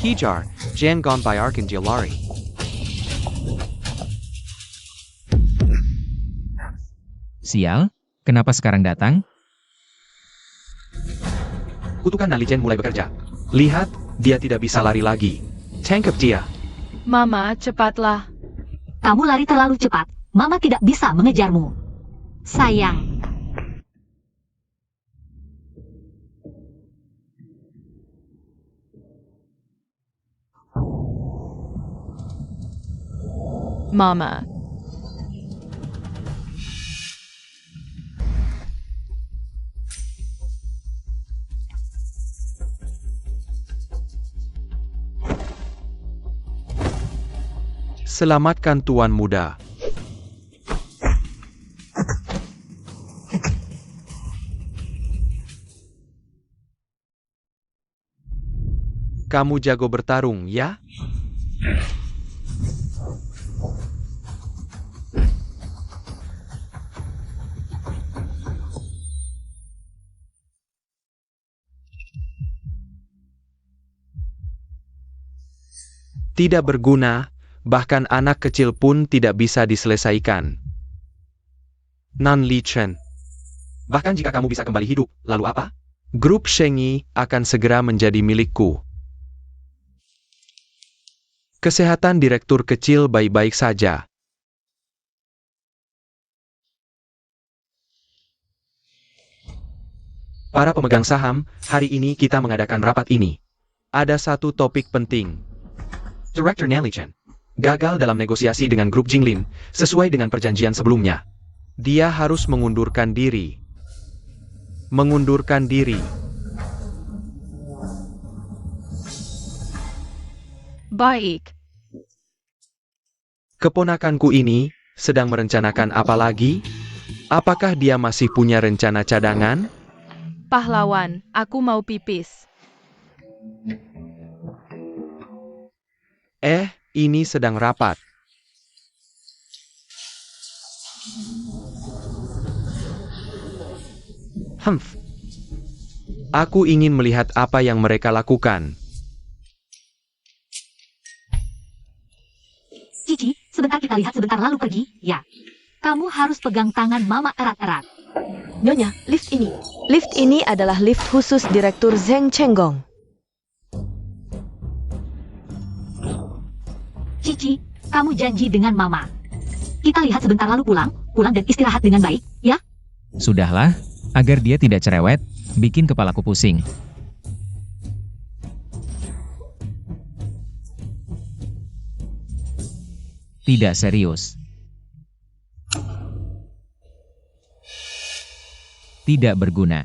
Pijar, Jangon Bayarkan Jalari. Sial, kenapa sekarang datang? Kutukan Nalijen mulai bekerja. Lihat, dia tidak bisa lari lagi. Tangkap dia. Mama, cepatlah. Kamu lari terlalu cepat. Mama tidak bisa mengejarmu. Sayang. Mama. Selamatkan Tuan Muda. Kamu jago bertarung, ya? Tidak berguna, bahkan anak kecil pun tidak bisa diselesaikan. Nan Li Chen. Bahkan jika kamu bisa kembali hidup, lalu apa? Grup Shengyi akan segera menjadi milikku. Kesehatan direktur kecil baik-baik saja. Para pemegang saham, hari ini kita mengadakan rapat ini. Ada satu topik penting. Director Nan Li Chen gagal dalam negosiasi dengan grup Jinglin, sesuai dengan perjanjian sebelumnya. Dia harus mengundurkan diri. Mengundurkan diri. Baik. Keponakanku ini sedang merencanakan apa lagi? Apakah dia masih punya rencana cadangan? Pahlawan, aku mau pipis. Ini sedang rapat. Aku ingin melihat apa yang mereka lakukan. Cici, sebentar kita lihat sebentar lalu pergi, ya. Kamu harus pegang tangan Mama erat-erat. Nyonya, lift ini. Lift ini adalah lift khusus Direktur Zheng Chenggong. Cici, kamu janji dengan Mama. Kita lihat sebentar lalu pulang dan istirahat dengan baik, ya? Sudahlah, agar dia tidak cerewet, bikin kepalaku pusing. Tidak serius. Tidak berguna.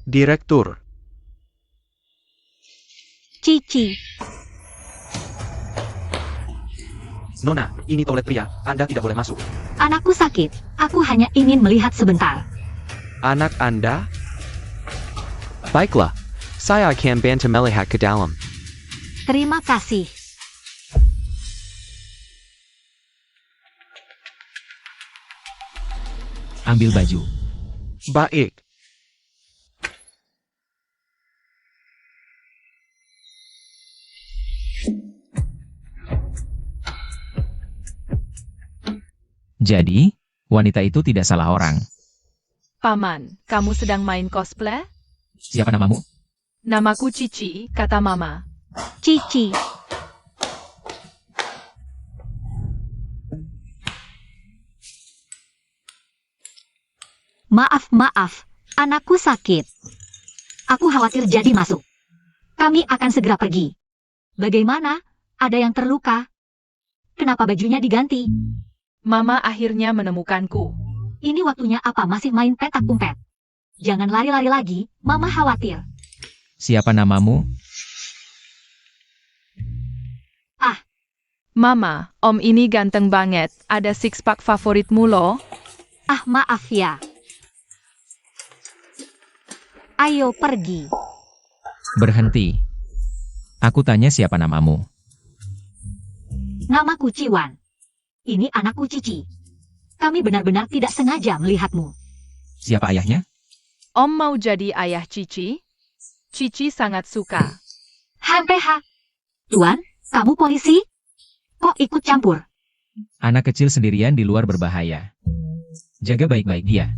Direktur. Cici. Nona, ini toilet pria. Anda tidak boleh masuk. Anakku sakit. Aku hanya ingin melihat sebentar. Anak Anda? Baiklah, saya akan bantu melihat ke dalam. Terima kasih. Ambil baju. Baik. Jadi, wanita itu tidak salah orang. Paman, kamu sedang main cosplay? Siapa namamu? Namaku Cici, kata Mama. Cici. Maaf, anakku sakit. Aku khawatir jadi masuk. Kami akan segera pergi. Bagaimana? Ada yang terluka? Kenapa bajunya diganti? Mama akhirnya menemukanku. Ini waktunya apa masih main petak umpet? Jangan lari-lari lagi, Mama khawatir. Siapa namamu? Mama, Om ini ganteng banget. Ada six pack favoritmu loh. Maaf ya. Ayo pergi. Berhenti. Aku tanya siapa namamu. Namaku Ciwan. Ini anakku Cici. Kami benar-benar tidak sengaja melihatmu. Siapa ayahnya? Om mau jadi ayah Cici? Cici sangat suka. HMPH. Tuan, kamu polisi? Kok ikut campur? Anak kecil sendirian di luar berbahaya. Jaga baik-baik dia.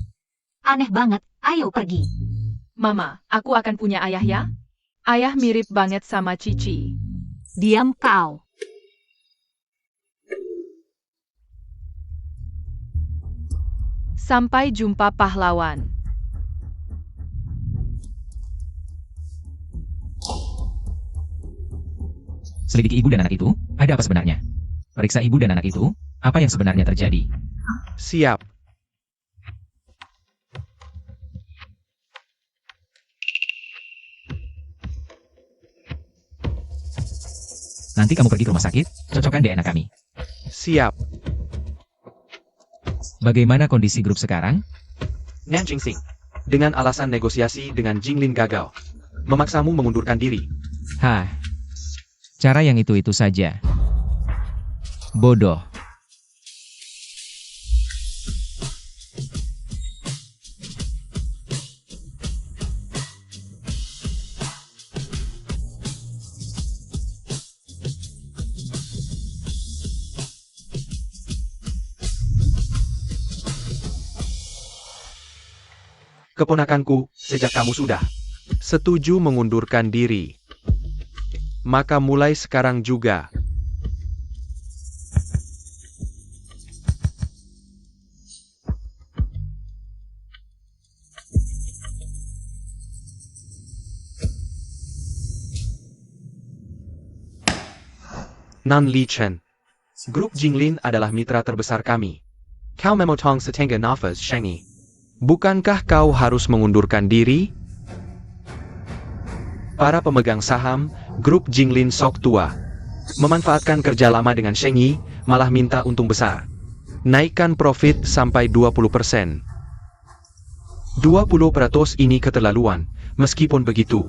Aneh banget, ayo pergi. Mama, aku akan punya ayah ya? Ayah mirip banget sama Cici. Diam kau. Sampai jumpa pahlawan. Selidiki ibu dan anak itu, ada apa sebenarnya? Periksa ibu dan anak itu, apa yang sebenarnya terjadi? Siap. Nanti kamu pergi ke rumah sakit, cocokkan DNA kami. Siap. Bagaimana kondisi grup sekarang? Nan Jingsing. Dengan alasan negosiasi dengan Jinglin gagal. Memaksamu mengundurkan diri. Hah. Cara yang itu-itu saja. Bodoh. Keponakanku, sejak kamu sudah setuju mengundurkan diri, maka mulai sekarang juga Nan Li Chen. Grup Jinglin adalah mitra terbesar kami. Kau memotong setengah nafas Shengi. Bukankah kau harus mengundurkan diri? Para pemegang saham, grup Jinglin Sok Tua, memanfaatkan kerja lama dengan Shengi, malah minta untung besar. Naikkan profit sampai 20%. 20% ini keterlaluan, meskipun begitu.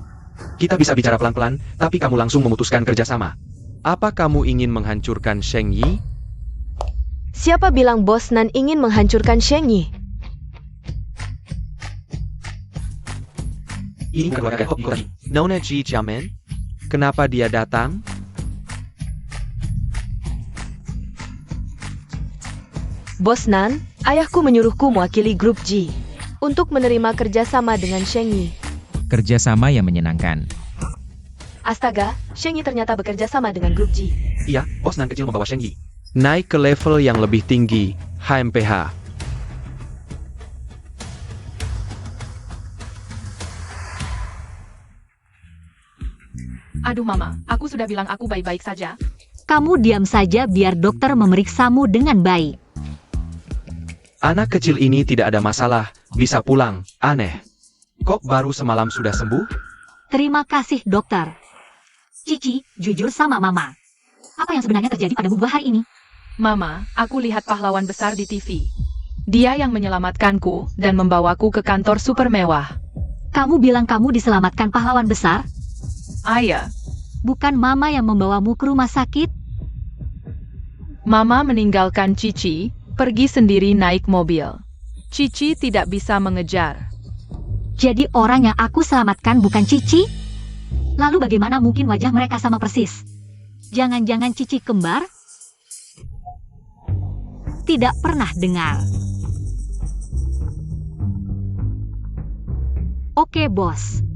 Kita bisa bicara pelan-pelan, tapi kamu langsung memutuskan kerjasama. Apa kamu ingin menghancurkan Sheng Yi? Siapa bilang Bos Nan ingin menghancurkan Sheng Yi? Ini keluarga Hok Yi. Nona Ji Jiamen? Kenapa dia datang? Bos Nan, ayahku menyuruhku mewakili grup G untuk menerima kerjasama dengan Sheng Yi. Kerjasama yang menyenangkan. Astaga, Sheng Yi ternyata bekerja sama dengan grup G. Iya, bos Nan kecil membawa Sheng Yi naik ke level yang lebih tinggi, HMPH. Aduh mama, aku sudah bilang aku baik-baik saja. Kamu diam saja biar dokter memeriksamu dengan baik. Anak kecil ini tidak ada masalah, bisa pulang, aneh. Kok baru semalam sudah sembuh? Terima kasih dokter. Cici, jujur sama mama. Apa yang sebenarnya terjadi pada buah hari ini? Mama, aku lihat pahlawan besar di TV. Dia yang menyelamatkanku dan membawaku ke kantor super mewah. Kamu bilang kamu diselamatkan pahlawan besar? Ayah, Bukan mama yang membawamu ke rumah sakit? Mama meninggalkan Cici, pergi sendiri naik mobil. Cici tidak bisa mengejar. Jadi orang yang aku selamatkan bukan Cici? Lalu bagaimana mungkin wajah mereka sama persis? Jangan-jangan Cici kembar? Tidak pernah dengar. Oke, bos.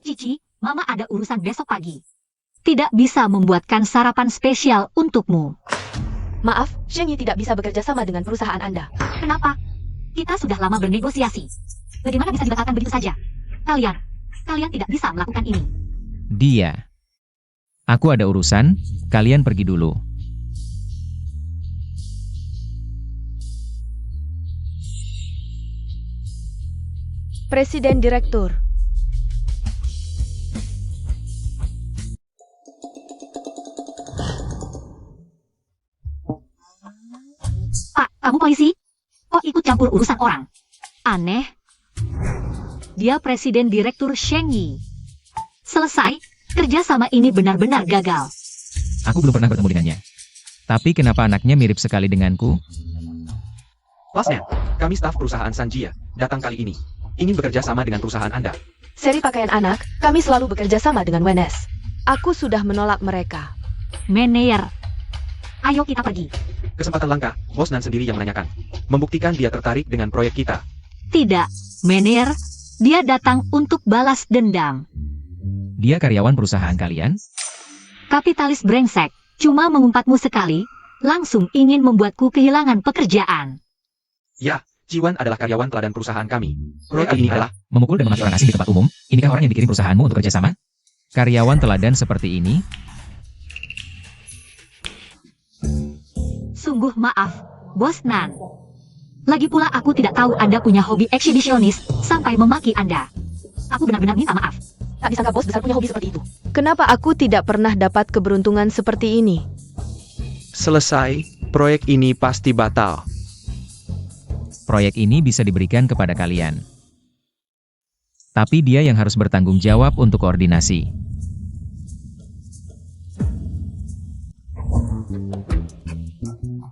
Cici, mama ada urusan besok pagi. Tidak bisa membuatkan sarapan spesial untukmu. Maaf, Sheng Yi tidak bisa bekerja sama dengan perusahaan Anda. Kenapa? Kita sudah lama bernegosiasi. Bagaimana bisa dibatalkan begitu saja? Kalian tidak bisa melakukan ini. Dia. Aku ada urusan, kalian pergi dulu. Presiden Direktur. Pak, kamu polisi? Kok ikut campur urusan orang? Aneh. Dia presiden direktur Sheng Yi. Selesai, kerjasama ini benar-benar gagal. Aku belum pernah bertemu dengannya. Tapi kenapa anaknya mirip sekali denganku? Bosnya, kami staf perusahaan Sanjia, datang kali ini. ingin bekerja sama dengan perusahaan Anda. Seri pakaian anak, kami selalu bekerja sama dengan WNS. Aku sudah menolak mereka. Manajer, ayo kita pergi. Kesempatan langka, Bos Nan sendiri yang menanyakan. Membuktikan dia tertarik dengan proyek kita. Tidak, manajer, dia datang untuk balas dendam. Dia karyawan perusahaan kalian? Kapitalis brengsek, cuma mengumpat,mu sekali, langsung ingin membuatku kehilangan pekerjaan. Ya, Jiwan adalah karyawan teladan perusahaan kami. Proyek ini adalah Memukul dan memaki orang asing di tempat umum? Inikah orang yang dikirim perusahaanmu untuk kerjasama? Karyawan teladan seperti ini? Sungguh maaf, Bos Nan. Lagi pula aku tidak tahu Anda punya hobi eksibisionis sampai memaki Anda. Aku benar-benar minta maaf. Tak disangka bos besar punya hobi seperti itu. Kenapa aku tidak pernah dapat keberuntungan seperti ini? selesai, proyek ini pasti batal. Proyek ini bisa diberikan kepada kalian. Tapi dia yang harus bertanggung jawab untuk koordinasi.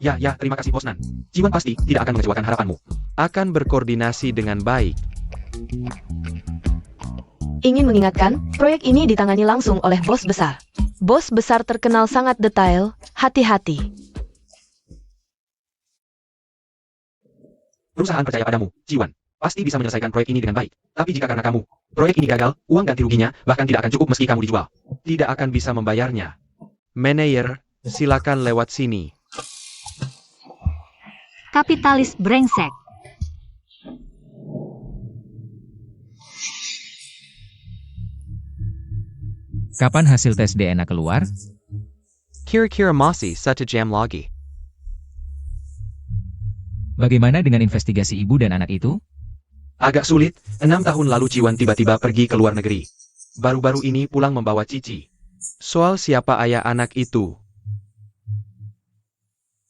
Ya, terima kasih Bos Nan. Jiwan pasti tidak akan mengecewakan harapanmu. Akan berkoordinasi dengan baik. Ingin mengingatkan, proyek ini ditangani langsung oleh bos besar. Bos besar terkenal sangat detail, hati-hati. Perusahaan percaya padamu, Jiwan. Pasti bisa menyelesaikan proyek ini dengan baik. Tapi jika karena kamu, proyek ini gagal, uang ganti ruginya bahkan tidak akan cukup meski kamu dijual. Tidak akan bisa membayarnya. Manajer, silakan lewat sini. Kapitalis brengsek. Kapan hasil tes DNA keluar? Kira-kira masih 1 jam lagi. Bagaimana dengan investigasi ibu dan anak itu? Agak sulit, 6 tahun lalu Jiwan tiba-tiba pergi ke luar negeri. Baru-baru ini pulang membawa Cici. Soal siapa ayah anak itu.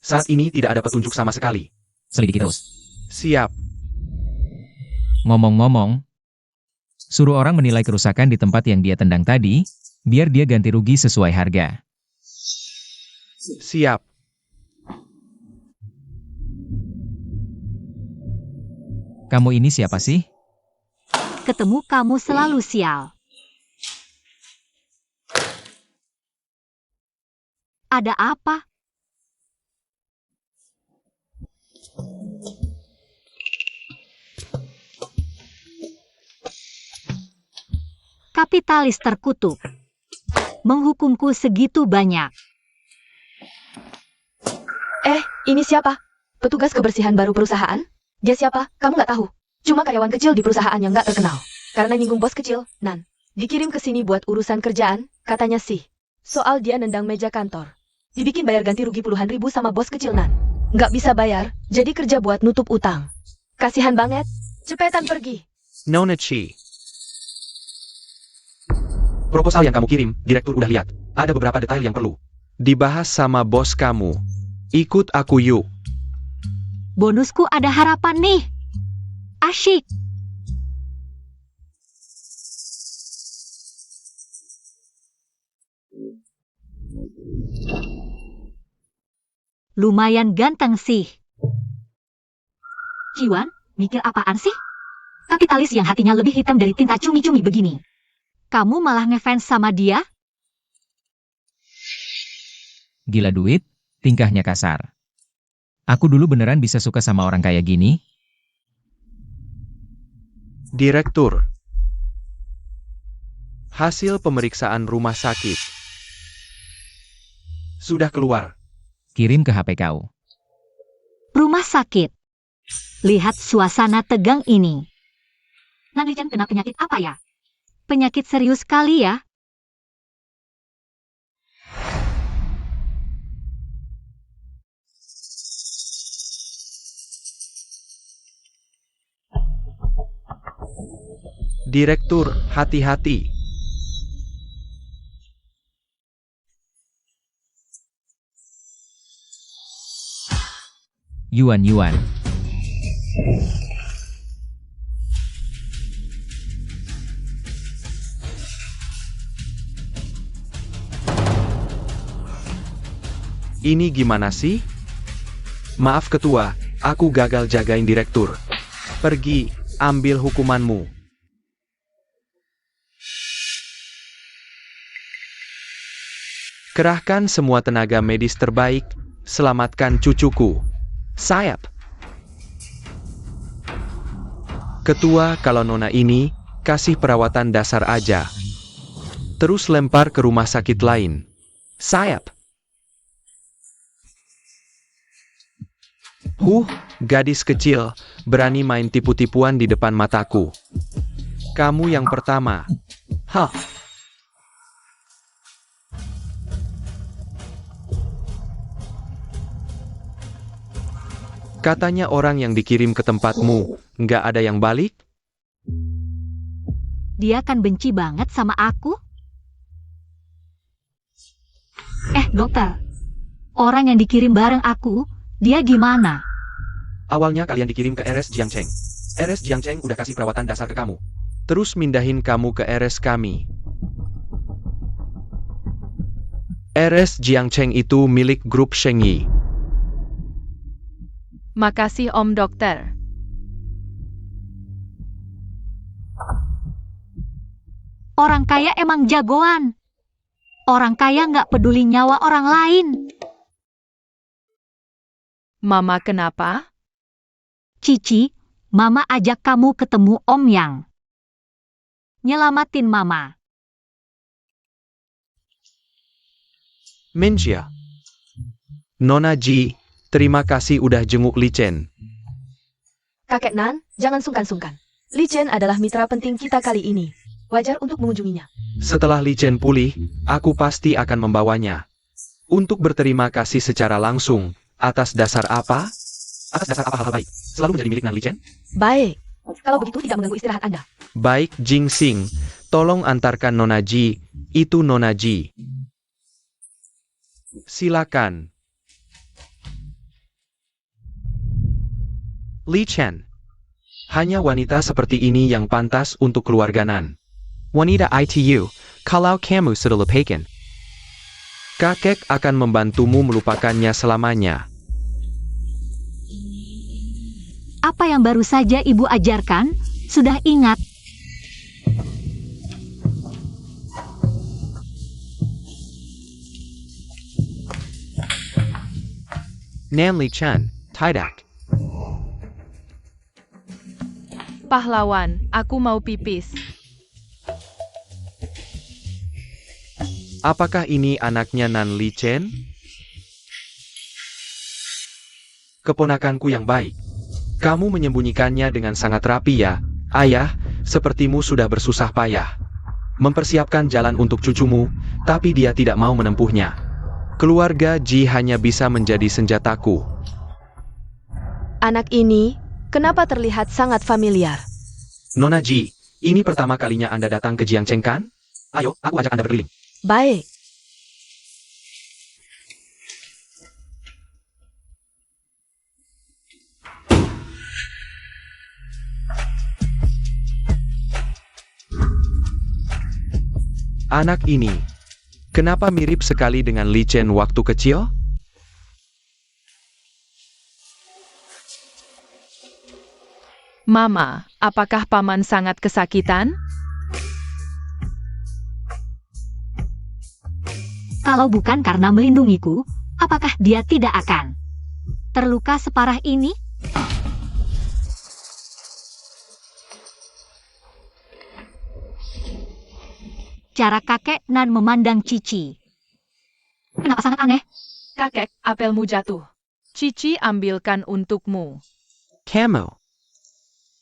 Saat ini tidak ada petunjuk sama sekali. Selidiki terus. Siap. Ngomong-ngomong, suruh orang menilai kerusakan di tempat yang dia tendang tadi, biar dia ganti rugi sesuai harga. Siap. Kamu ini siapa sih? Ketemu kamu selalu sial. Ada apa? Kapitalis terkutuk. Menghukumku segitu banyak. Ini siapa? Petugas kebersihan baru perusahaan? Dia siapa? Kamu nggak tahu. Cuma karyawan kecil di perusahaan yang nggak terkenal. Karena nyinggung bos kecil, Nan. Dikirim ke sini buat urusan kerjaan, katanya sih. Soal dia nendang meja kantor. Dibikin bayar ganti rugi puluhan ribu sama bos kecil, Nan. Nggak bisa bayar, jadi kerja buat nutup utang. Kasihan banget. Cepetan pergi. Nona Chi. Proposal yang kamu kirim, direktur udah lihat. Ada beberapa detail yang perlu dibahas sama bos kamu. Ikut aku yuk. Bonusku ada harapan nih. Asyik. Lumayan ganteng sih. Jiwan, mikir apaan sih? Kapitalis yang hatinya lebih hitam dari tinta cumi-cumi begini. Kamu malah ngefans sama dia? Gila duit, tingkahnya kasar. Aku dulu beneran bisa suka sama orang kayak gini? Direktur. Hasil pemeriksaan rumah sakit sudah keluar. Kirim ke HP kau. Rumah sakit. Lihat suasana tegang ini. Nanglican kena penyakit apa ya? Penyakit serius kali ya? Direktur, hati-hati. Yuan. Ini gimana sih? Maaf ketua, aku gagal jagain direktur. Pergi, ambil hukumanmu. Kerahkan semua tenaga medis terbaik, selamatkan cucuku. Sayap. Ketua, kalau nona ini, kasih perawatan dasar aja. Terus lempar ke rumah sakit lain. Sayap. Gadis kecil, berani main tipu-tipuan di depan mataku. Kamu yang pertama. Hah. Katanya orang yang dikirim ke tempatmu, nggak ada yang balik? Dia kan benci banget sama aku. Dokter. Orang yang dikirim bareng aku, dia gimana? Awalnya kalian dikirim ke RS Jiangcheng. RS Jiangcheng udah kasih perawatan dasar ke kamu. Terus mindahin kamu ke RS kami. RS Jiangcheng itu milik grup Shengyi. Makasih Om Dokter. Orang kaya emang jagoan. Orang kaya nggak peduli nyawa orang lain. Mama kenapa? Cici, Mama ajak kamu ketemu Om Yang. Nyelamatin Mama. Minxia. Nona Ji, terima kasih udah jenguk Li Chen. Kakek Nan, jangan sungkan-sungkan. Li Chen adalah mitra penting kita kali ini. Wajar untuk mengunjunginya. Setelah Li Chen pulih, aku pasti akan membawanya. Untuk berterima kasih secara langsung, atas dasar apa? Atas dasar apa hal-hal baik selalu menjadi milik Nan Li Chen? Baik. Kalau begitu tidak mengganggu istirahat Anda. Baik, Jing Xing. Tolong antarkan Nona Ji. Itu Nona Ji. Silakan. Li Chen. Hanya wanita seperti ini yang pantas untuk keluarga Nan. Wanita ITU, kalau kamu sudah lupakan. Kakek akan membantumu melupakannya selamanya. Apa yang baru saja Ibu ajarkan, sudah ingat. Nan Li Chen, tidak. Pahlawan, aku mau pipis. Apakah ini anaknya Nan Li Chen? Keponakanku yang baik. Kamu menyembunyikannya dengan sangat rapi ya, ayah, sepertimu sudah bersusah payah. Mempersiapkan jalan untuk cucumu, tapi dia tidak mau menempuhnya. Keluarga Ji hanya bisa menjadi senjataku. Anak ini, kenapa terlihat sangat familiar? Nona Ji, ini pertama kalinya Anda datang ke Jiangcheng kan? Ayo, aku ajak Anda berkeliling. Baik. Anak ini, kenapa mirip sekali dengan Li Chen waktu kecil? Mama, apakah paman sangat kesakitan? Kalau bukan karena melindungiku, apakah dia tidak akan terluka separah ini? Cara kakek Nan memandang Cici. Kenapa sangat aneh? Kakek, apelmu jatuh. Cici ambilkan untukmu.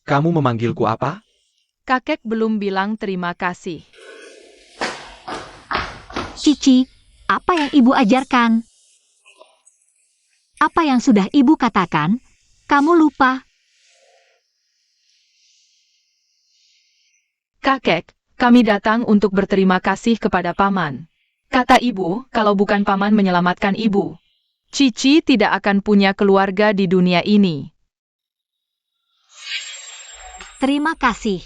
Kamu memanggilku apa? Kakek belum bilang terima kasih. Cici, apa yang Ibu ajarkan? Apa yang sudah Ibu katakan? Kamu lupa. Kakek, kami datang untuk berterima kasih kepada paman. Kata ibu, kalau bukan paman menyelamatkan ibu, Cici tidak akan punya keluarga di dunia ini. Terima kasih.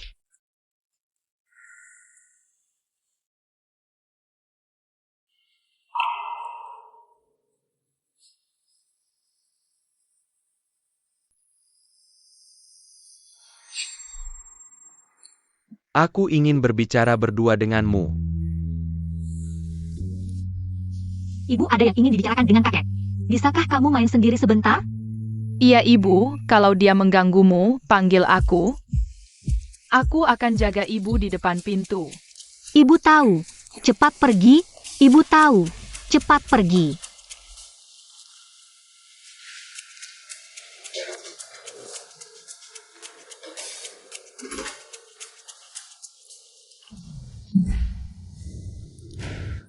Aku ingin berbicara berdua denganmu. Ibu ada yang ingin dibicarakan dengan kakek. Bisakah kamu main sendiri sebentar? Iya ibu, kalau dia mengganggumu, panggil aku. Aku akan jaga ibu di depan pintu. Ibu tahu. Cepat pergi. Ibu tahu. Cepat pergi.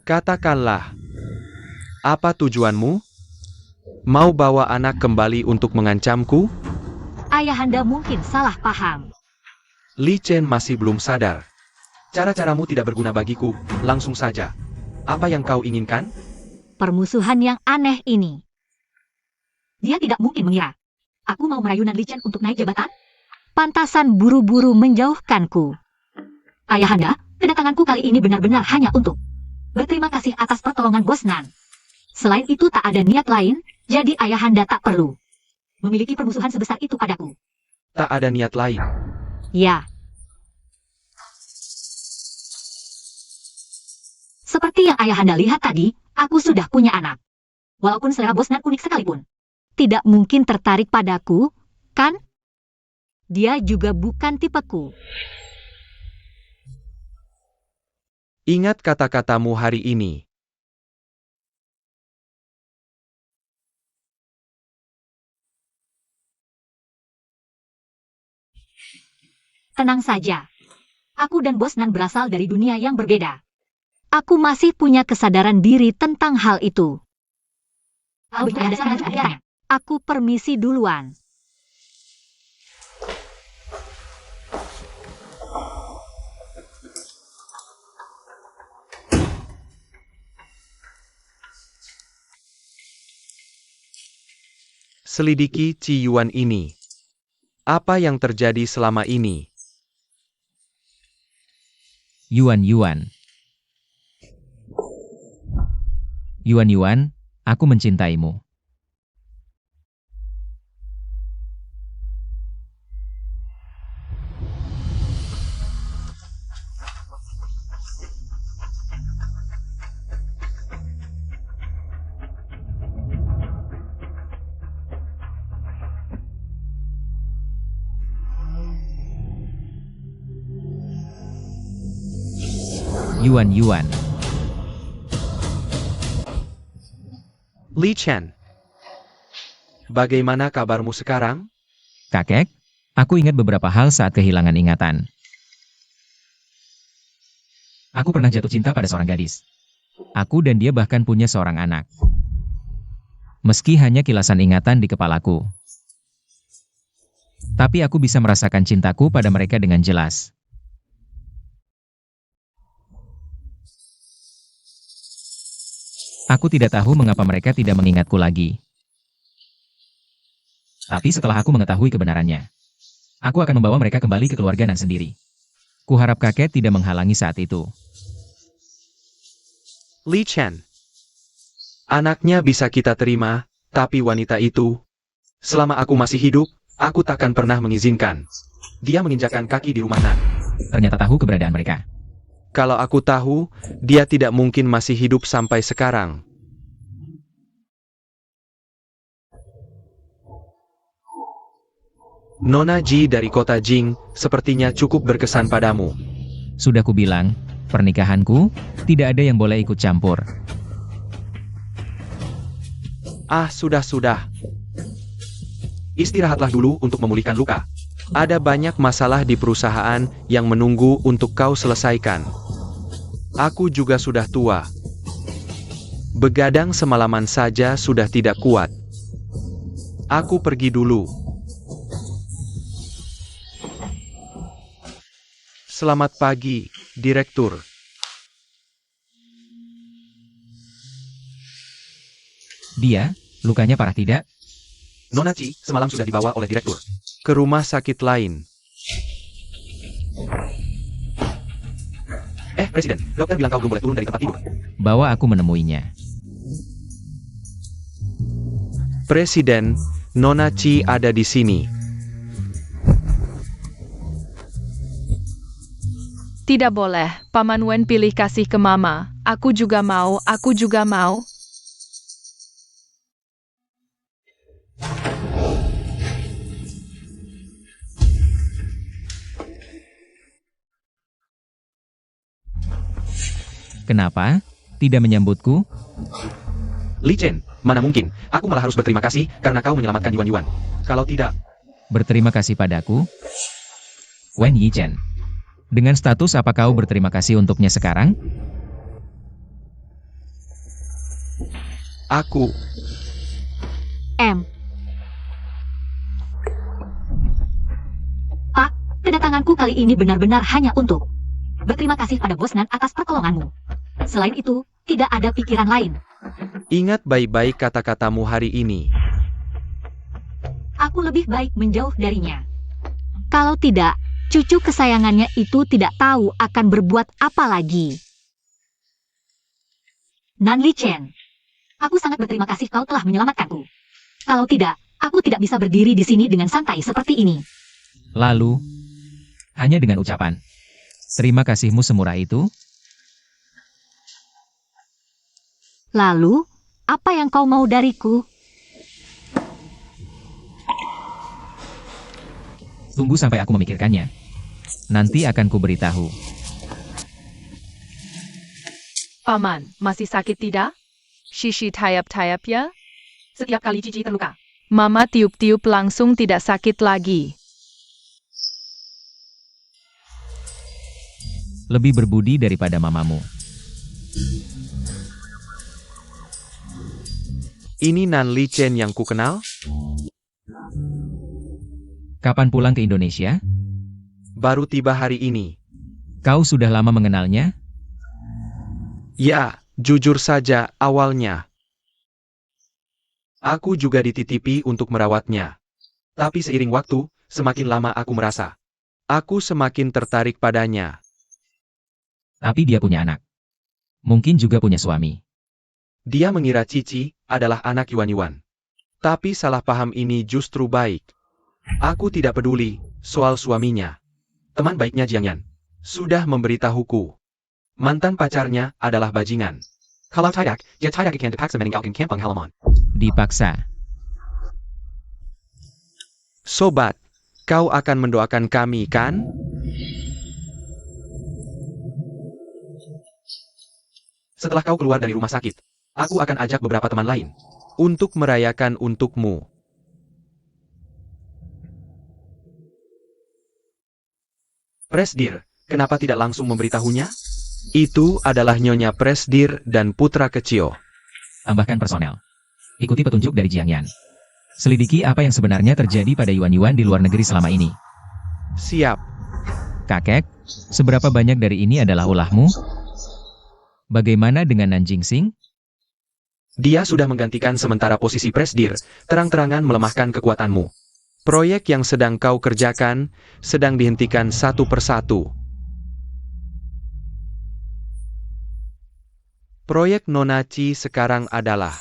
Katakanlah, apa tujuanmu? Mau bawa anak kembali untuk mengancamku? Ayahanda mungkin salah paham. Li Chen masih belum sadar. Cara-caramu tidak berguna bagiku, langsung saja. Apa yang kau inginkan? Permusuhan yang aneh ini. Dia tidak mungkin mengira. Aku mau merayu Nan Li Chen untuk naik jabatan? Pantasan buru-buru menjauhkanku. Ayahanda, kedatanganku kali ini benar-benar hanya untuk berterima kasih atas pertolongan Bos Nan. Selain itu tak ada niat lain, jadi ayahanda tak perlu memiliki permusuhan sebesar itu padaku. Tak ada niat lain. Ya. Seperti yang ayahanda lihat tadi, aku sudah punya anak. Walaupun selera Bos Nan unik sekalipun. Tidak mungkin tertarik padaku, kan? Dia juga bukan tipeku. Ingat kata-katamu hari ini. Tenang saja. Aku dan Bos Nan berasal dari dunia yang berbeda. Aku masih punya kesadaran diri tentang hal itu. Aku permisi duluan. Selidiki Ci Yuan ini. Apa yang terjadi selama ini? Yuan, aku mencintaimu. Yuan. Li Chen. Bagaimana kabarmu sekarang? Kakek, aku ingat beberapa hal saat kehilangan ingatan. Aku pernah jatuh cinta pada seorang gadis. Aku dan dia bahkan punya seorang anak. Meski hanya kilasan ingatan di kepalaku. Tapi aku bisa merasakan cintaku pada mereka dengan jelas. Aku tidak tahu mengapa mereka tidak mengingatku lagi. Tapi setelah aku mengetahui kebenarannya, aku akan membawa mereka kembali ke keluarga Nan sendiri. Kuharap kakek tidak menghalangi saat itu. Li Chen. Anaknya bisa kita terima, tapi wanita itu, selama aku masih hidup, aku takkan pernah mengizinkan dia menginjakkan kaki di rumah Nan. Ternyata tahu keberadaan mereka. Kalau aku tahu, dia tidak mungkin masih hidup sampai sekarang. Nona Ji dari kota Jing, sepertinya cukup berkesan padamu. Sudah kubilang, pernikahanku, tidak ada yang boleh ikut campur. Ah, sudah. Istirahatlah dulu untuk memulihkan luka. Ada banyak masalah di perusahaan yang menunggu untuk kau selesaikan. Aku juga sudah tua. Begadang semalaman saja sudah tidak kuat. Aku pergi dulu. Selamat pagi, Direktur. Dia, lukanya parah tidak? Nona Ci semalam sudah dibawa oleh Direktur ke rumah sakit lain. Presiden, dokter bilang kau belum boleh turun dari tempat tidur. Bawa aku menemuinya. Presiden, Nona Ci ada di sini. Tidak boleh, Paman Wen pilih kasih ke Mama. Aku juga mau, aku juga mau. Kenapa? Tidak menyambutku? Li Chen, mana mungkin, aku malah harus berterima kasih karena kau menyelamatkan Yuan Yuan. Kalau tidak, Berterima kasih padaku? Wen Yichen. Dengan status apa kau berterima kasih untuknya sekarang? aku... Pak, kedatanganku kali ini benar-benar hanya untuk berterima kasih pada Bos Nan atas pertolonganmu. Selain itu, tidak ada pikiran lain. Ingat baik-baik kata-katamu hari ini. Aku lebih baik menjauh darinya. Kalau tidak, cucu kesayangannya itu tidak tahu akan berbuat apa lagi. Nan Li Chen, aku sangat berterima kasih kau telah menyelamatkanku. Kalau tidak, aku tidak bisa berdiri di sini dengan santai seperti ini. Lalu, hanya dengan ucapan, terima kasihmu semurah itu? Lalu, apa yang kau mau dariku? Tunggu sampai aku memikirkannya. Nanti akan kuberitahu. Paman, masih sakit tidak? Shishi tayap-tayap ya? Setiap kali Cici terluka, Mama tiup-tiup langsung tidak sakit lagi. Lebih berbudi daripada mamamu. Ini Nan Li Chen yang kukenal? Kapan pulang ke Indonesia? Baru tiba hari ini. Kau sudah lama mengenalnya? Ya, jujur saja, awalnya. Aku juga dititipi untuk merawatnya. Tapi seiring waktu, semakin lama aku merasa. Aku semakin tertarik padanya. Tapi dia punya anak. Mungkin juga punya suami. Dia mengira Cici adalah anak Yuan Yuan. Tapi salah paham ini justru baik. Aku tidak peduli soal suaminya. Teman baiknya Jiang Yan sudah memberitahuku. Mantan pacarnya adalah bajingan. Kalau tidak, dia tidak akan dipaksa meninggalkan kampung halaman. Dipaksa. Sobat, kau akan mendoakan kami, kan? Setelah kau keluar dari rumah sakit, aku akan ajak beberapa teman lain untuk merayakan untukmu. Presdir, kenapa tidak langsung memberitahunya? Itu adalah Nyonya Presdir dan putra kecil. Tambahkan personel. Ikuti petunjuk dari Jiang Yan. Selidiki apa yang sebenarnya terjadi pada Yuan Yuan di luar negeri selama ini. Siap. Kakek, seberapa banyak dari ini adalah ulahmu? Bagaimana dengan Nan Jingxing? Dia sudah menggantikan sementara posisi Presdir, terang-terangan melemahkan kekuatanmu. Proyek yang sedang kau kerjakan, sedang dihentikan satu persatu. Proyek Nonachi sekarang adalah...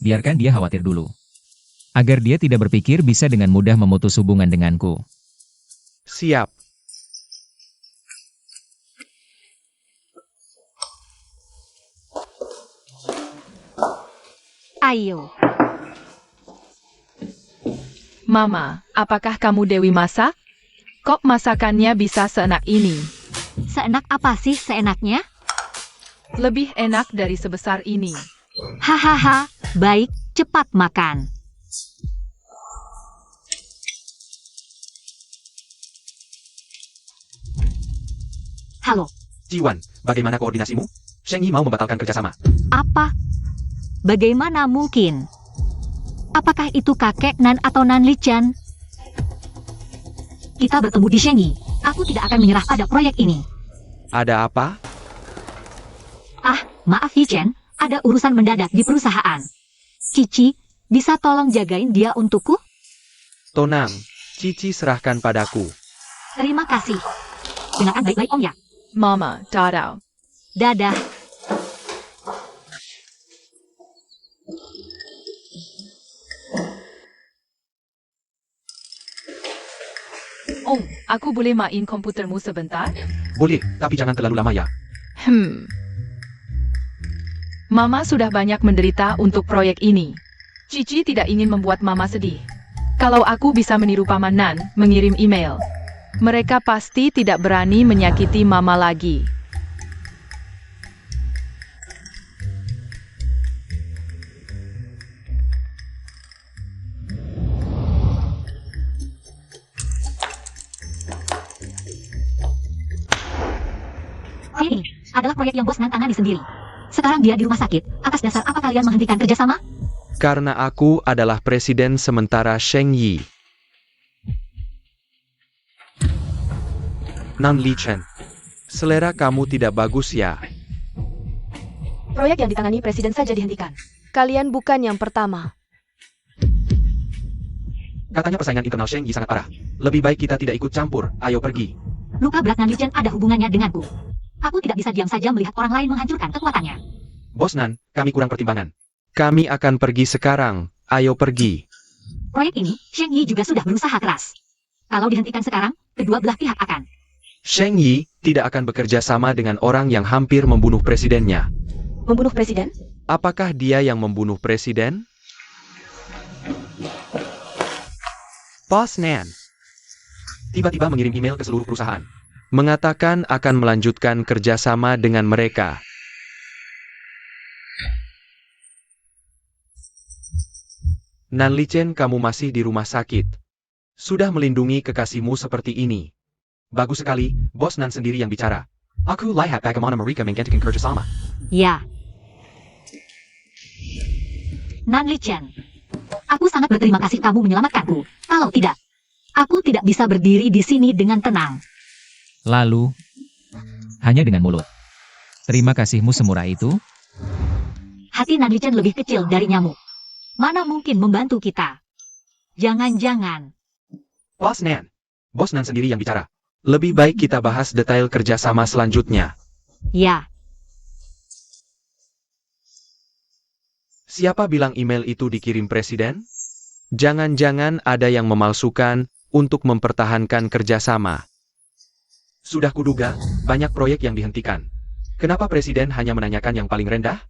Biarkan dia khawatir dulu. Agar dia tidak berpikir bisa dengan mudah memutus hubungan denganku. Siap. Ayo. Mama, apakah kamu Dewi masak? Kok masakannya bisa seenak ini? Seenak apa sih seenaknya? Lebih enak dari sebesar ini. Hahaha, baik, cepat makan. Halo, Jiwan, bagaimana koordinasimu? Sheng Yi mau membatalkan kerjasama. apa? Bagaimana mungkin? Apakah itu kakek Nan atau Nan Li Chen? Kita bertemu di Shengyi. Aku tidak akan menyerah pada proyek ini. Ada apa? Ah, maaf Yi Chen, ada urusan mendadak di perusahaan. Cici, bisa tolong jagain dia untukku? Tonang, Cici serahkan padaku. Terima kasih. Dengarkan baik-baik Om ya. Mama, dadah. Dadah. Oh, aku boleh main komputermu sebentar? Boleh, tapi jangan terlalu lama ya. Mama sudah banyak menderita untuk proyek ini. Cici tidak ingin membuat Mama sedih. Kalau aku bisa meniru Paman Nan, mengirim email, mereka pasti tidak berani menyakiti Mama lagi. Proyek ini adalah proyek yang bos Nan tangani sendiri. Sekarang dia di rumah sakit. Atas dasar apa kalian menghentikan kerjasama? Karena aku adalah presiden sementara Sheng Yi. Nan Lichen, selera kamu tidak bagus ya. Proyek yang ditangani presiden saja dihentikan. Kalian bukan yang pertama. Katanya persaingan internal Sheng Yi sangat parah. Lebih baik kita tidak ikut campur, ayo pergi. Luka berat Nan Lichen ada hubungannya denganku. Aku tidak bisa diam saja melihat orang lain menghancurkan kekuatannya. Bos Nan, kami kurang pertimbangan. Kami akan pergi sekarang, ayo pergi. Proyek ini, Sheng Yi juga sudah berusaha keras. Kalau dihentikan sekarang, kedua belah pihak akan. Sheng Yi tidak akan bekerja sama dengan orang yang hampir membunuh presidennya. Membunuh presiden? Apakah dia yang membunuh presiden? Bos Nan tiba-tiba mengirim email ke seluruh perusahaan, mengatakan akan melanjutkan kerjasama dengan mereka. Nan Lichen, kamu masih di rumah sakit. Sudah melindungi kekasihmu seperti ini. Bagus sekali, Bos Nan sendiri yang bicara. Aku lihat bagaimana mereka menggantikan kerjasama. Ya. Nan Lichen, aku sangat berterima kasih kamu menyelamatkanku. Kalau tidak, aku tidak bisa berdiri di sini dengan tenang. Lalu, hanya dengan mulut. Terima kasihmu semurah itu? Hati Nan Lichen lebih kecil dari nyamuk. Mana mungkin membantu kita? Jangan-jangan. Bos Nan sendiri yang bicara. Lebih baik kita bahas detail kerjasama selanjutnya. Ya, Siapa bilang email itu dikirim presiden? Jangan-jangan ada yang memalsukan untuk mempertahankan kerjasama. Sudah kuduga, banyak proyek yang dihentikan. Kenapa presiden hanya menanyakan yang paling rendah?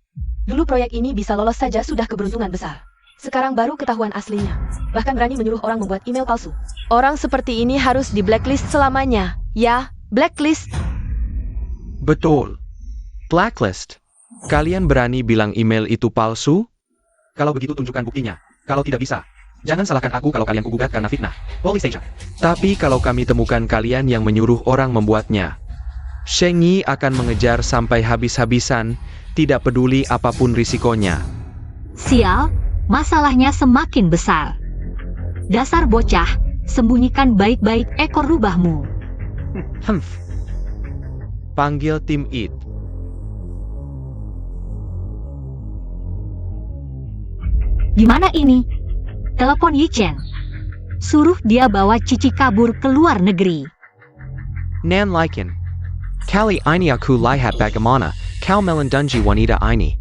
Dulu proyek ini bisa lolos saja sudah keberuntungan besar. Sekarang baru ketahuan aslinya. Bahkan berani menyuruh orang membuat email palsu. Orang seperti ini harus di blacklist selamanya. Ya, blacklist. Betul. Blacklist. Kalian berani bilang email itu palsu? Kalau begitu tunjukkan buktinya. Kalau tidak bisa, jangan salahkan aku kalau kalian kugugat karena fitnah. Police station. Tapi kalau kami temukan kalian yang menyuruh orang membuatnya, Sheng Yi akan mengejar sampai habis-habisan, tidak peduli apapun risikonya. sial, masalahnya semakin besar. Dasar bocah, sembunyikan baik-baik ekor rubahmu. Panggil tim IT. Gimana ini? Telepon Yi Chen. Suruh dia bawa Cici kabur ke luar negeri. Nan Lichen. Kali ini aku lihat bagaimana kau melindungi wanita ini.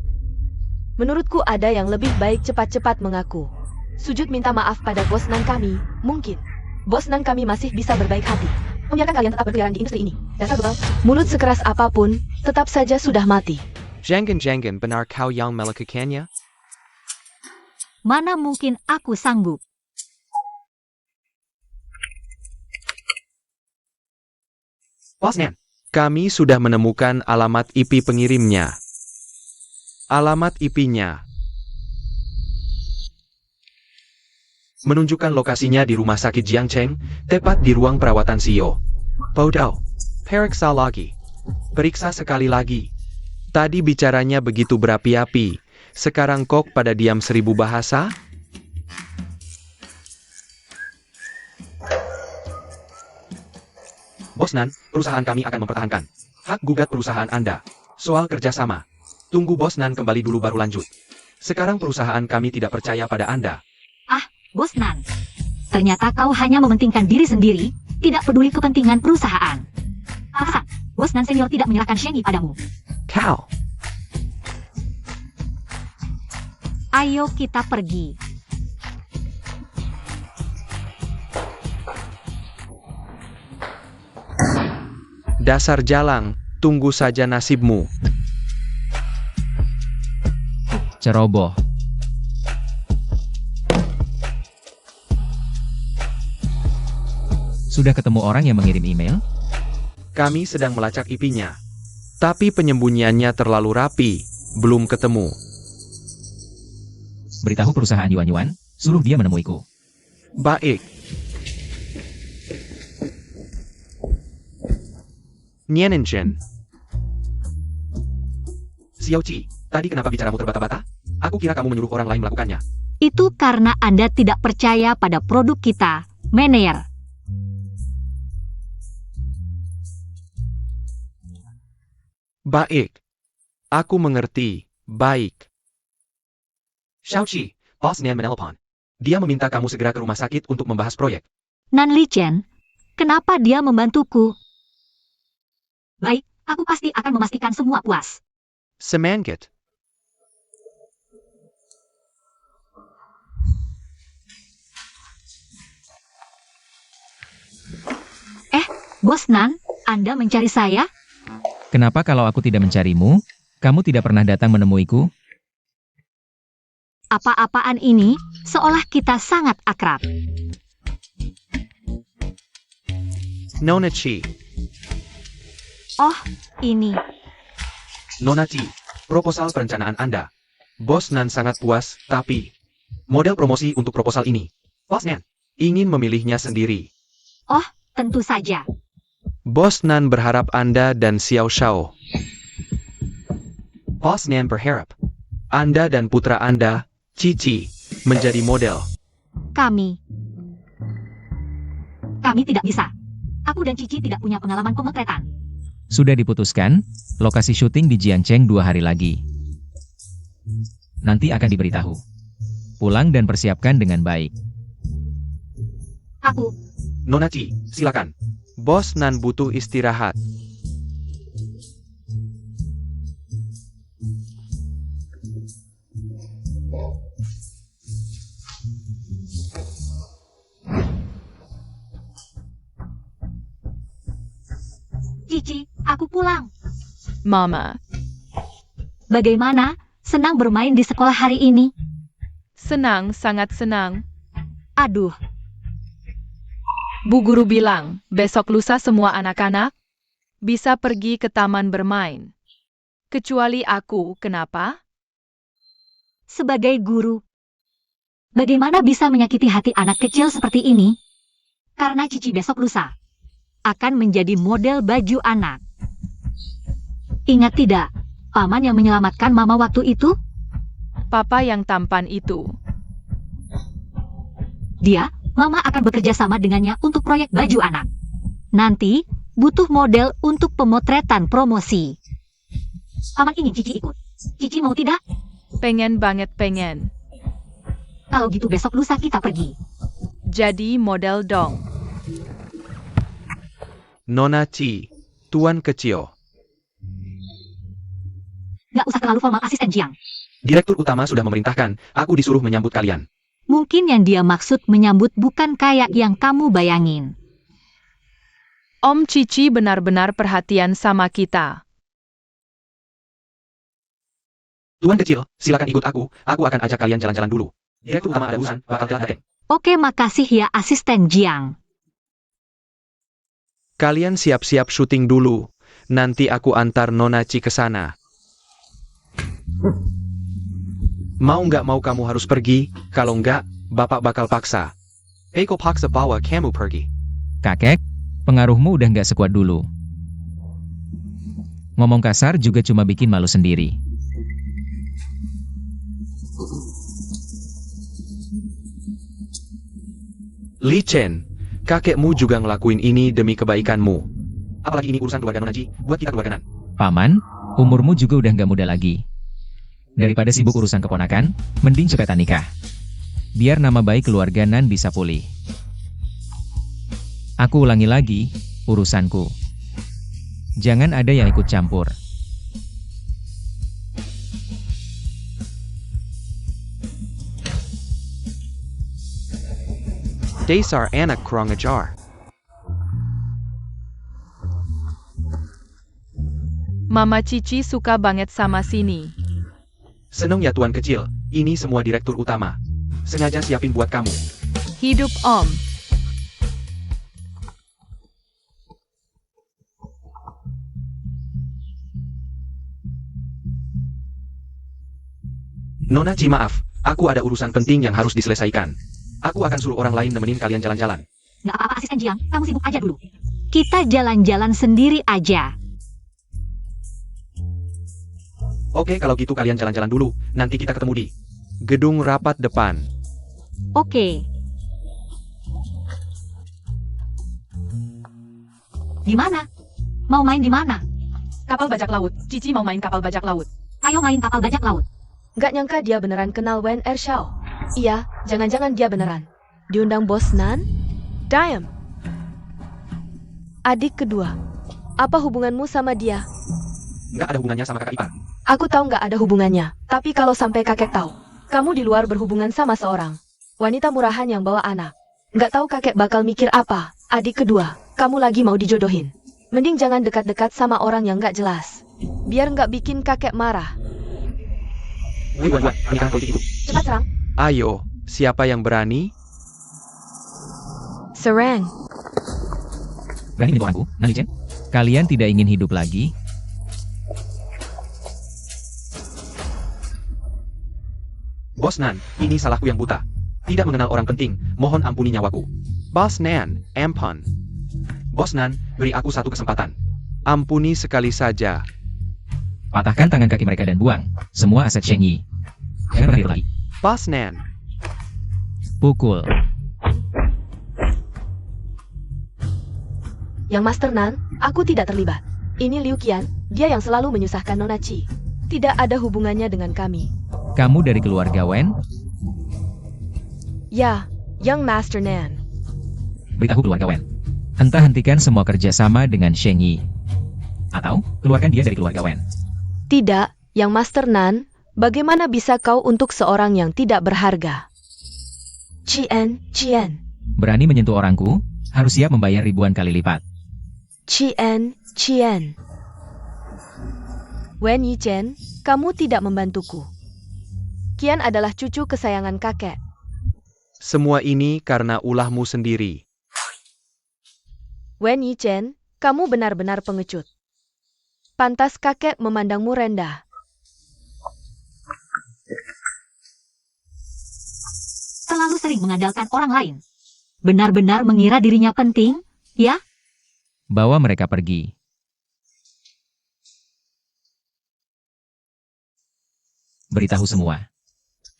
Menurutku ada yang lebih baik cepat-cepat mengaku. Sujud minta maaf pada bos Nan kami, mungkin. Bos Nan kami masih bisa berbaik hati. Membiarkan kalian tetap berkeliaran di industri ini. Dasar bebal. Mulut sekeras apapun, tetap saja sudah mati. Jangan benar kau yang melakukannya? Mana mungkin aku sanggup? Bos Nan, kami sudah menemukan alamat IP pengirimnya. Alamat IP-nya menunjukkan lokasinya di rumah sakit Jiangcheng, tepat di ruang perawatan CEO. Bodoh. Periksa lagi. Periksa sekali lagi. Tadi bicaranya begitu berapi-api. Sekarang kok pada diam 1000 bahasa? Bos Nan, perusahaan kami akan mempertahankan hak gugat perusahaan Anda. Soal kerjasama. Tunggu Bos Nan kembali dulu baru lanjut. Sekarang perusahaan kami tidak percaya pada Anda. Bos Nan, ternyata kau hanya mementingkan diri sendiri, tidak peduli kepentingan perusahaan. Hahaha, Bos Nan senior tidak menyerahkan Sheng Yi padamu. Kau. Ayo kita pergi. Dasar jalang, tunggu saja nasibmu. Ceroboh. Sudah ketemu orang yang mengirim email? Kami sedang melacak IP-nya. Tapi penyembunyiannya terlalu rapi, belum ketemu. Beritahu perusahaan Yuan-Yuan, suruh dia menemuiku. Baik. Nianinchen. Xiaoqi, tadi kenapa bicaramu terbata-bata? Aku kira kamu menyuruh orang lain melakukannya. Itu karena Anda tidak percaya pada produk kita, Meneer. Baik. Aku mengerti. Baik. Xiaoqi, Bos Nian menelpon. Dia meminta kamu segera ke rumah sakit untuk membahas proyek. Nan Li Chen, kenapa dia membantuku? Baik, aku pasti akan memastikan semua puas. Semangat. Bos Nan, Anda mencari saya? Kenapa kalau aku tidak mencarimu, kamu tidak pernah datang menemuiku? Apa-apaan ini, seolah kita sangat akrab. Nona Chi. Oh, ini. Nona Chi, proposal perencanaan Anda. Bos Nan sangat puas, tapi model promosi untuk proposal ini. Bos Nan ingin memilihnya sendiri. Oh, tentu saja. Bos Nan berharap Anda dan Xiao Shao. Bos Nan berharap Anda dan putra Anda, Cici, menjadi model. Kami tidak bisa. Aku dan Cici tidak punya pengalaman pemotretan. Sudah diputuskan, lokasi syuting di Jiangcheng 2 hari lagi. Nanti akan diberitahu. Pulang dan persiapkan dengan baik. Aku, Nona Chi, silakan. Bos Nan butuh istirahat. Cici, aku pulang. Mama, Bagaimana? Senang bermain di sekolah hari ini? senang, sangat senang. Aduh, Bu guru bilang, besok lusa semua anak-anak bisa pergi ke taman bermain. Kecuali aku, kenapa? sebagai guru, bagaimana bisa menyakiti hati anak kecil seperti ini? Karena Cici besok lusa akan menjadi model baju anak. Ingat tidak, paman yang menyelamatkan mama waktu itu? Papa yang tampan itu. Dia, mama akan bekerja sama dengannya untuk proyek baju anak. Nanti, butuh model untuk pemotretan promosi. Paman ingin Cici ikut. Cici mau tidak? Pengen banget pengen. Kalau gitu besok lusa kita pergi. Jadi model dong. Nona Chi, Tuan Kecil. Nggak usah terlalu formal, asisten Jiang. Direktur utama sudah memerintahkan, aku disuruh menyambut kalian. Mungkin yang dia maksud menyambut bukan kayak yang kamu bayangin. Om Cici benar-benar perhatian sama kita. Tuan Kecil, silakan ikut aku akan ajak kalian jalan-jalan dulu. Direktur utama ada urusan, bakal telat datang. Oke, makasih ya asisten Jiang. Kalian siap-siap syuting dulu. Nanti aku antar Nona Chi ke sana. Mau nggak mau kamu harus pergi, kalau nggak, bapak bakal paksa. Eko paksa bawa kamu pergi. Kakek, pengaruhmu udah nggak sekuat dulu. Ngomong kasar juga cuma bikin malu sendiri. Li Chen, kakekmu juga ngelakuin ini demi kebaikanmu. Apalagi ini urusan keluarga Nona Chi, buat kita keluarganan. Paman, umurmu juga udah nggak muda lagi. Daripada sibuk urusan keponakan, mending cepetan nikah. Biar nama baik keluarga Nan bisa pulih. Aku ulangi lagi, urusanku. Jangan ada yang ikut campur. Dasar anak kurang ajar. Mama Cici suka banget sama sini. Seneng ya tuan kecil, ini semua direktur utama. Sengaja siapin buat kamu. Hidup Om. Nona Ci maaf, aku ada urusan penting yang harus diselesaikan. Aku akan suruh orang lain nemenin kalian jalan-jalan. Nggak apa-apa asisten Jiang, kamu sibuk aja dulu. Kita jalan-jalan sendiri aja. Oke kalau gitu kalian jalan-jalan dulu, nanti kita ketemu di gedung rapat depan. Oke. Di mana? Mau main di mana? Kapal bajak laut. Cici mau main kapal bajak laut. Ayo main kapal bajak laut. Nggak nyangka dia beneran kenal Wen Ershao. Iya, jangan-jangan dia beneran. Diundang bos Nan? Diam. Adik kedua. Apa hubunganmu sama dia? Nggak ada hubungannya sama kakak ipar. Aku tahu nggak ada hubungannya. Tapi kalau sampai kakek tahu, kamu di luar berhubungan sama seorang wanita murahan yang bawa anak. Nggak tahu kakek bakal mikir apa. Adik kedua, kamu lagi mau dijodohin. Mending jangan dekat-dekat sama orang yang nggak jelas. Biar nggak bikin kakek marah. Buat pernikahan politik itu. Cepat serang. Ayo, siapa yang berani? Serang. Berani menyentuh orangku, Nan Lichen? Kalian tidak ingin hidup lagi? Bos Nan, ini salahku yang buta. Tidak mengenal orang penting, mohon ampuni nyawaku. Bos Nan, ampun. Bos Nan, beri aku satu kesempatan. Ampuni sekali saja. Patahkan tangan kaki mereka dan buang semua aset Sheng Yi. Jangan pernah hidup lagi. Bos Nan. Pukul. Yang Master Nan, aku tidak terlibat. Ini Liu Qian, dia yang selalu menyusahkan Nona Ci. Tidak ada hubungannya dengan kami. Kamu dari keluarga Wen? Ya, yang Master Nan. Beritahu keluarga Wen. Entah hentikan semua kerjasama dengan Sheng Yi. Atau, keluarkan dia dari keluarga Wen. Tidak, yang Master Nan, bagaimana bisa kau untuk seorang yang tidak berharga? Qian. Berani menyentuh orangku, harus siap membayar ribuan kali lipat. Qian. Wen Yichen, kamu tidak membantuku. Qian adalah cucu kesayangan kakek. Semua ini karena ulahmu sendiri. Wen Yichen, kamu benar-benar pengecut. Pantas kakek memandangmu rendah. Terlalu sering mengandalkan orang lain. Benar-benar mengira dirinya penting, ya? Bawa mereka pergi. Beritahu semua.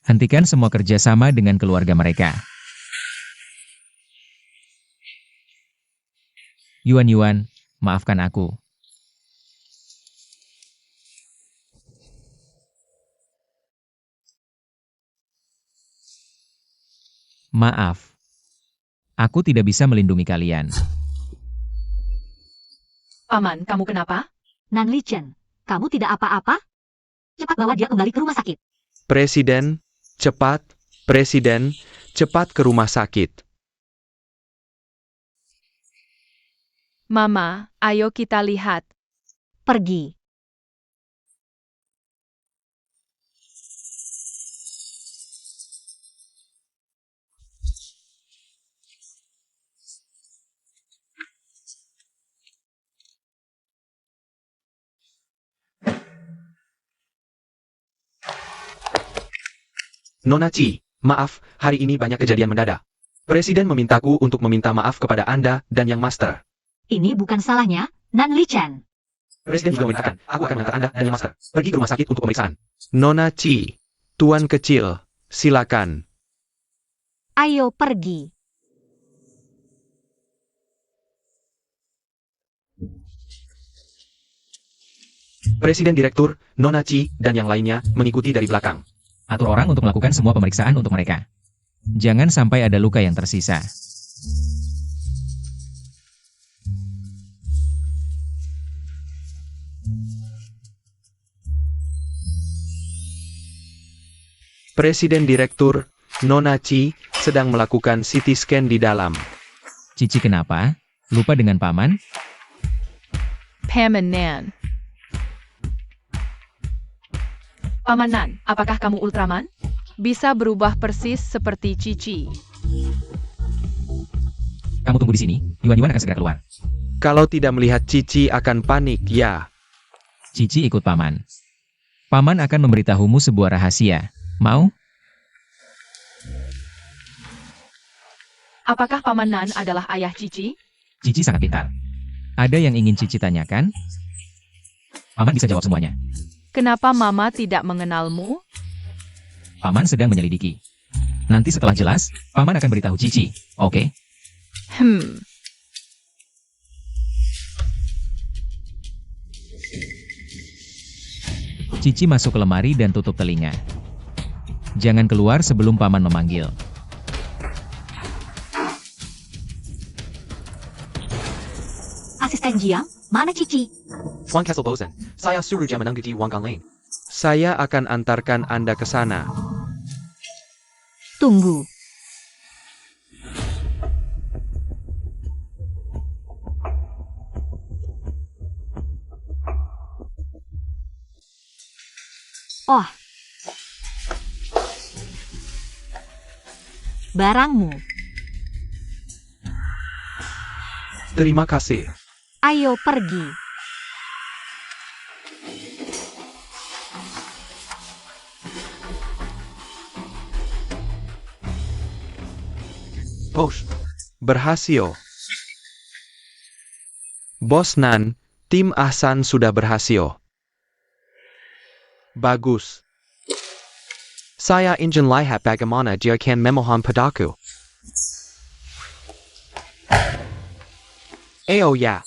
Hentikan semua kerjasama dengan keluarga mereka. Yuan, maafkan aku. Maaf. Aku tidak bisa melindungi kalian. Paman, kamu kenapa? Nan Lichen, kamu tidak apa-apa? Cepat bawa dia kembali ke rumah sakit. Presiden, cepat ke rumah sakit. Mama, ayo kita lihat. Pergi. Nona Ci, maaf, hari ini banyak kejadian mendadak. Presiden memintaku untuk meminta maaf kepada Anda dan yang Master. Ini bukan salahnya, Nan Lichen. Presiden juga memerintahkan, aku akan mengantar Anda dan yang Master pergi ke rumah sakit untuk pemeriksaan. Nona Ci, Tuan kecil, silakan. Ayo pergi. Presiden Direktur, Nona Ci, dan yang lainnya mengikuti dari belakang. Atur orang untuk melakukan semua pemeriksaan untuk mereka. Jangan sampai ada luka yang tersisa. Presiden Direktur, Nona Ci, sedang melakukan CT scan di dalam. Cici kenapa? Lupa dengan paman? Paman Nan. Paman Nan, apakah kamu Ultraman? Bisa berubah persis seperti Cici. Kamu tunggu di sini, Yuan-Yuan akan segera keluar. Kalau tidak melihat Cici akan panik, ya. Cici ikut paman. Paman akan memberitahumu sebuah rahasia. Mau? Apakah Paman Nan adalah ayah Cici? Cici sangat pintar. Ada yang ingin Cici tanyakan? Paman bisa jawab semuanya. Kenapa Mama tidak mengenalmu? Paman sedang menyelidiki. Nanti setelah jelas, Paman akan beritahu Cici. Oke? Cici masuk ke lemari dan tutup telinga. Jangan keluar sebelum Paman memanggil. Asisten Jiang, mana Cici? Tuan Castle Bosan, saya suruh jam menunggu di Wanggang Lane. Saya akan antarkan Anda ke sana. Tunggu. Oh. Barangmu. Terima kasih. Ayo pergi. Posh. Berhasil. Bos Nan, tim Ahsan sudah berhasil. Bagus. Saya ingin lihat bagaimana dia akan memohon padaku. Oh ya.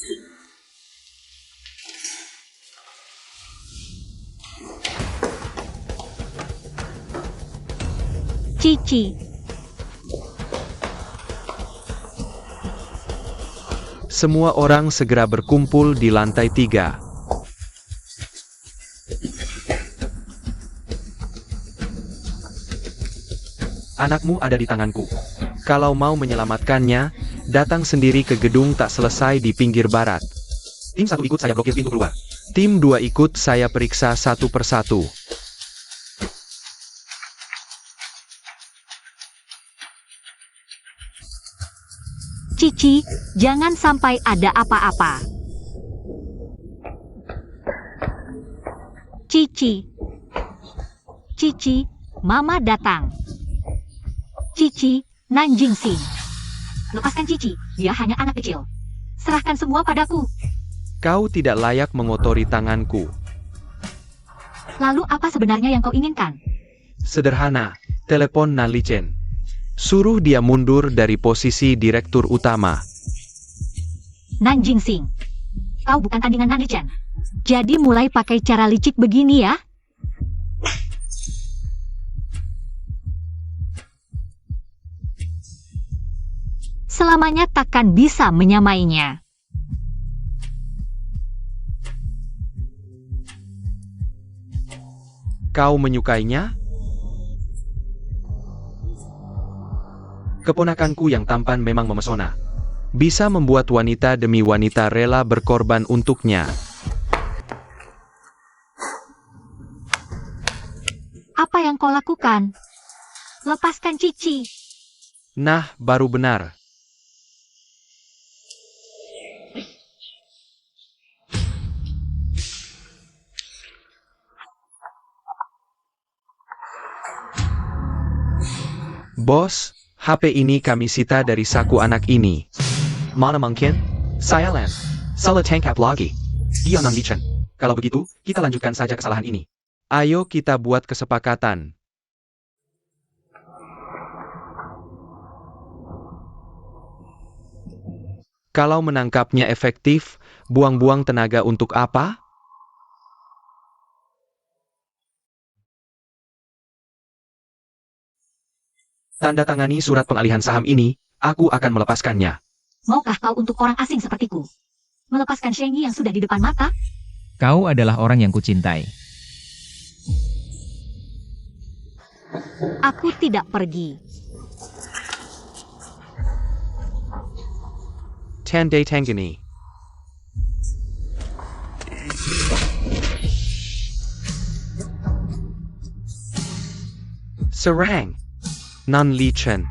Cici. Semua orang segera berkumpul di lantai 3. Anakmu ada di tanganku. Kalau mau menyelamatkannya, datang sendiri ke gedung tak selesai di pinggir barat. Tim 1 ikut saya blokir pintu keluar. Tim 2 ikut saya periksa satu persatu. Cici, jangan sampai ada apa-apa. Cici. Cici, Mama datang. Cici, Nanjing Sing. Lepaskan Cici, dia hanya anak kecil. Serahkan semua padaku. Kau tidak layak mengotori tanganku. Lalu apa sebenarnya yang kau inginkan? Sederhana, telepon Nanlichen. Suruh dia mundur dari posisi direktur utama. Nanjing Sing, kau bukan tandingan Nanlichen. Jadi mulai pakai cara licik begini ya. Selamanya takkan bisa menyamainya. Kau menyukainya? Keponakanku yang tampan memang memesona. Bisa membuat wanita demi wanita rela berkorban untuknya. Apa yang kau lakukan? Lepaskan Cici. Nah, baru benar. Bos, HP ini kami sita dari saku anak ini. Mana mungkin? Saya Lan. Salah tangkap lagi. Dia Nanlichen. Kalau begitu, kita lanjutkan saja kesalahan ini. Ayo kita buat kesepakatan. Kalau menangkapnya efektif, buang-buang tenaga untuk apa? Tanda tangani surat pengalihan saham ini, aku akan melepaskannya. Maukah kau untuk orang asing sepertiku melepaskan Shengyi yang sudah di depan mata? Kau adalah orang yang kucintai. Aku tidak pergi. Tandai Tangani. Serang. Nan Li Chen.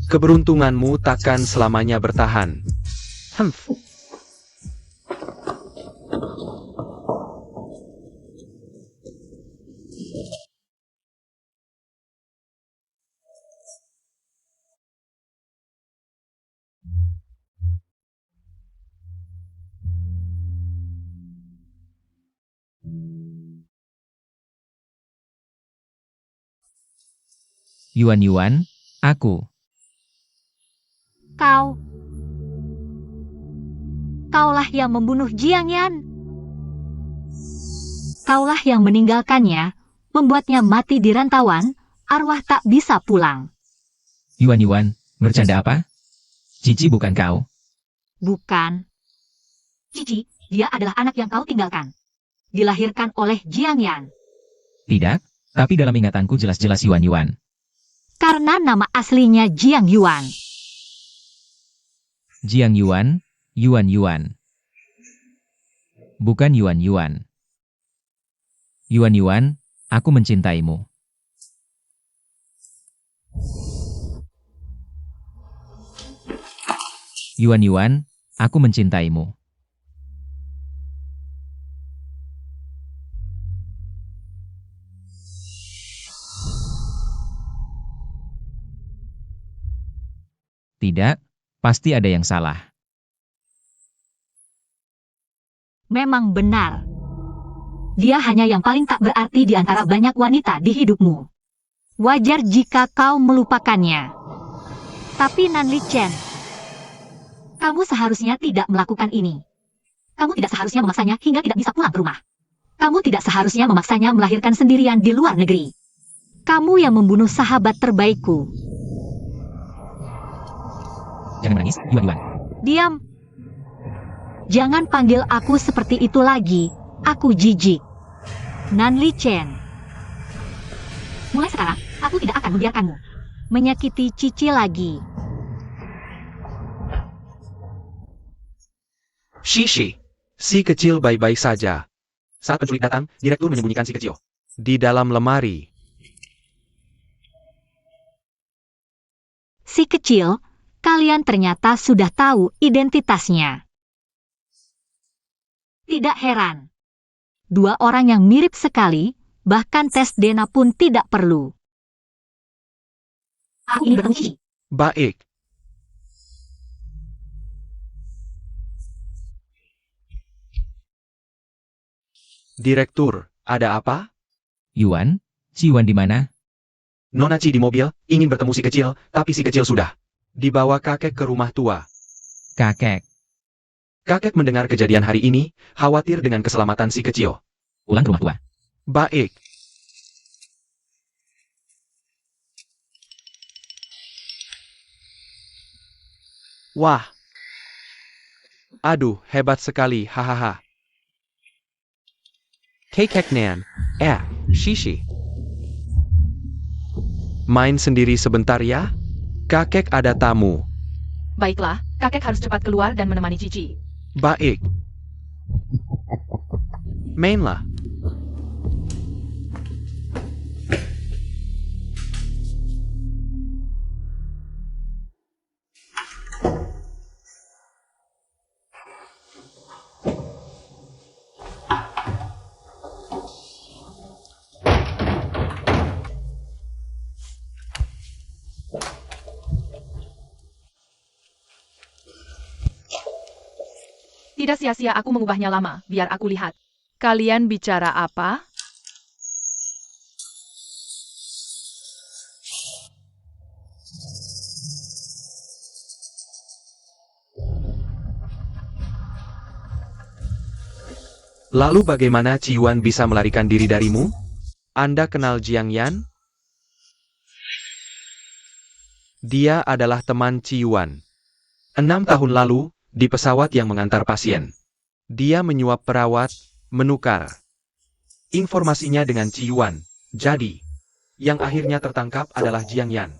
Keberuntunganmu takkan selamanya bertahan. Humph. Yuan, aku. Kaulah yang membunuh Jiang Yan. Kaulah yang meninggalkannya, membuatnya mati di rantauan, arwah tak bisa pulang. Yuan, bercanda apa? Cici bukan kau. Bukan. Cici, dia adalah anak yang kau tinggalkan. Dilahirkan oleh Jiang Yan. Tidak, tapi dalam ingatanku jelas-jelas Yuan. Karena nama aslinya Jiang Yuan. Jiang Yuan. Bukan Yuan. Yuan, aku mencintaimu. Yuan, aku mencintaimu. Tidak, pasti ada yang salah. Memang benar. Dia hanya yang paling tak berarti di antara banyak wanita di hidupmu. Wajar jika kau melupakannya. Tapi Nan Li Chen, kamu seharusnya tidak melakukan ini. Kamu tidak seharusnya memaksanya hingga tidak bisa pulang ke rumah. Kamu tidak seharusnya memaksanya melahirkan sendirian di luar negeri. Kamu yang membunuh sahabat terbaikku. Jangan menangis, Yuan. Diam. Jangan panggil aku seperti itu lagi. Aku jijik. Nan Li Chen. Mulai sekarang, aku tidak akan membiarkanmu menyakiti Cici lagi. Shishi. Si kecil baik-baik saja. Saat penculik datang, direktur menyembunyikan si kecil di dalam lemari. Si kecil, kalian ternyata sudah tahu identitasnya. Tidak heran. Dua orang yang mirip sekali, bahkan tes DNA pun tidak perlu. Aku ingin bertemu Cici. Baik. Direktur, ada apa? Yuan di mana? Nona Ci di mobil, ingin bertemu si kecil, tapi si kecil sudah dibawa kakek ke rumah tua. Kakek. Kakek mendengar kejadian hari ini, khawatir dengan keselamatan si kecil. Pulang ke rumah tua. Baik. Wah. Aduh, hebat sekali, hahaha. Kakek Nan, Shishi. Main sendiri sebentar ya? Kakek ada tamu. Baiklah, kakek harus cepat keluar dan menemani Cici. Baik. Mainlah. Tidak sia-sia aku mengubahnya lama, biar aku lihat. Kalian bicara apa? Lalu bagaimana Ciwan bisa melarikan diri darimu? Anda kenal Jiang Yan? Dia adalah teman Ciwan. 6 tahun lalu, di pesawat yang mengantar pasien. Dia menyuap perawat, menukar informasinya dengan Ciwan. Jadi, yang akhirnya tertangkap adalah Jiang Yan.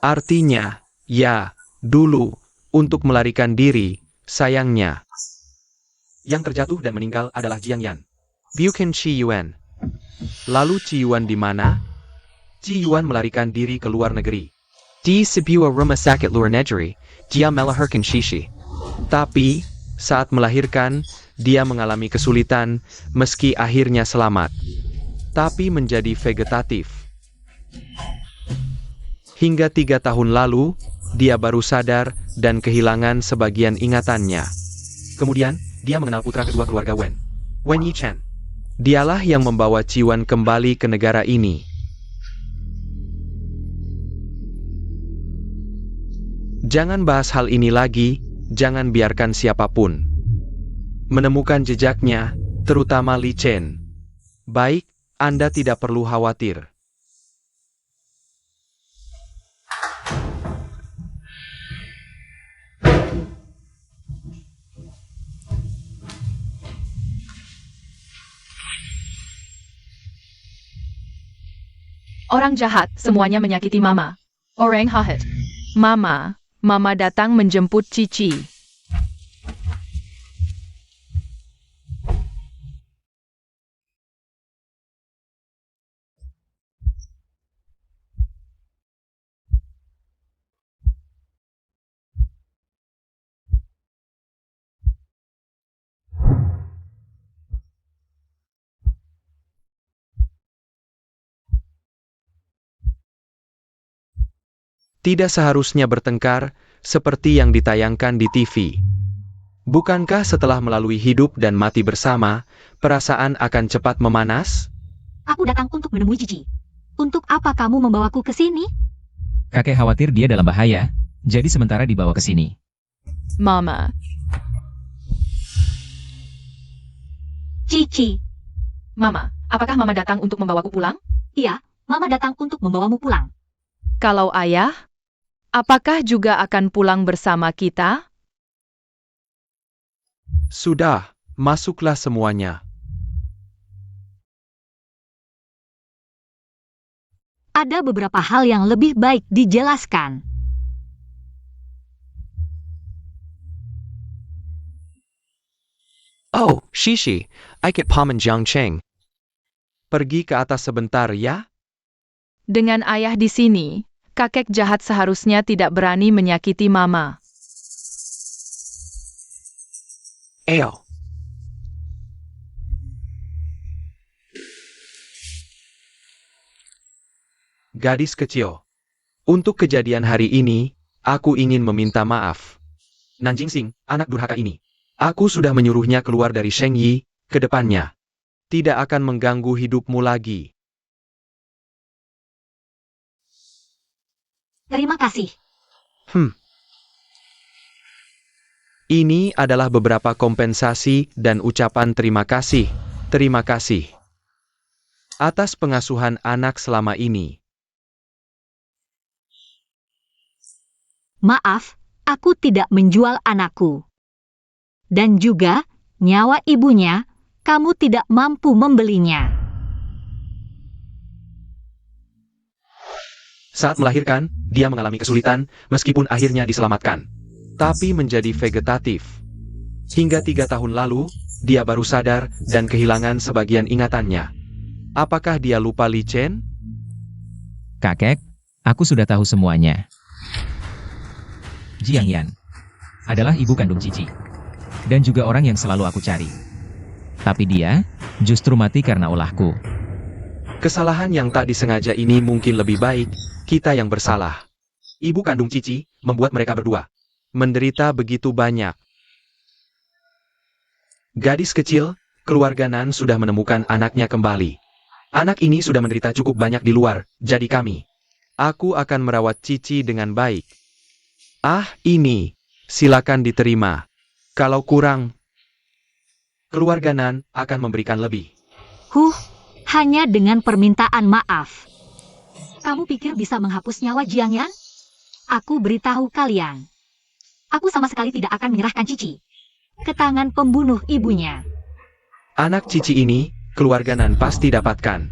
Artinya, ya, dulu, untuk melarikan diri, sayangnya. Yang terjatuh dan meninggal adalah Jiang Yan. Bukan Chi Yuan. Lalu Ciyuan di mana? Ciyuan melarikan diri ke luar negeri. Di sebuah rumah sakit luar negeri, dia melahirkan Shishi. Tapi, saat melahirkan, dia mengalami kesulitan meski akhirnya selamat. Tapi menjadi vegetatif. Hingga 3 tahun lalu, dia baru sadar dan kehilangan sebagian ingatannya. Kemudian, dia mengenal putra kedua keluarga Wen Yichen. Dialah yang membawa Ciyuan kembali ke negara ini. Jangan bahas hal ini lagi, jangan biarkan siapapun menemukan jejaknya, terutama Li Chen. Baik, Anda tidak perlu khawatir. Orang jahat, semuanya menyakiti Mama. Orang jahat. Mama datang menjemput Cici. Tidak seharusnya bertengkar, seperti yang ditayangkan di TV. Bukankah setelah melalui hidup dan mati bersama, perasaan akan cepat memanas? Aku datang untuk menemui Cici. Untuk apa kamu membawaku ke sini? Kakek khawatir dia dalam bahaya, jadi sementara dibawa ke sini. Mama, Cici. Mama, apakah Mama datang untuk membawaku pulang? Iya, Mama datang untuk membawamu pulang. Kalau Ayah, apakah juga akan pulang bersama kita? Sudah, masuklah semuanya. Ada beberapa hal yang lebih baik dijelaskan. Oh, Shishi, I get Paman Jiang Cheng. Pergi ke atas sebentar ya. Dengan Ayah di sini, kakek jahat seharusnya tidak berani menyakiti Mama. Eo. Gadis kecil. Untuk kejadian hari ini, aku ingin meminta maaf. Nanjing Sing, anak durhaka ini. Aku sudah menyuruhnya keluar dari Sheng Yi, ke depannya. Tidak akan mengganggu hidupmu lagi. Terima kasih. Ini adalah beberapa kompensasi dan ucapan terima kasih. Terima kasih atas pengasuhan anak selama ini. Maaf, aku tidak menjual anakku. Dan juga, nyawa ibunya, kamu tidak mampu membelinya. Saat melahirkan, dia mengalami kesulitan, meskipun akhirnya diselamatkan. Tapi menjadi vegetatif. Hingga 3 tahun lalu, dia baru sadar dan kehilangan sebagian ingatannya. Apakah dia lupa Li Chen? Kakek, aku sudah tahu semuanya. Jiang Yan adalah ibu kandung Cici. Dan juga orang yang selalu aku cari. Tapi dia justru mati karena ulahku. Kesalahan yang tak disengaja ini mungkin lebih baik, kita yang bersalah. Ibu kandung Cici membuat mereka berdua menderita begitu banyak. Gadis kecil, keluarga Nan sudah menemukan anaknya kembali. Anak ini sudah menderita cukup banyak di luar, jadi kami. Aku akan merawat Cici dengan baik. Ah, ini. Silakan diterima. Kalau kurang, keluarga Nan akan memberikan lebih. Hanya dengan permintaan maaf. Kamu pikir bisa menghapus nyawa Jiang Yan? Aku beritahu kalian. Aku sama sekali tidak akan menyerahkan Cici ke tangan pembunuh ibunya. Anak Cici ini, keluarga Nan pasti dapatkan.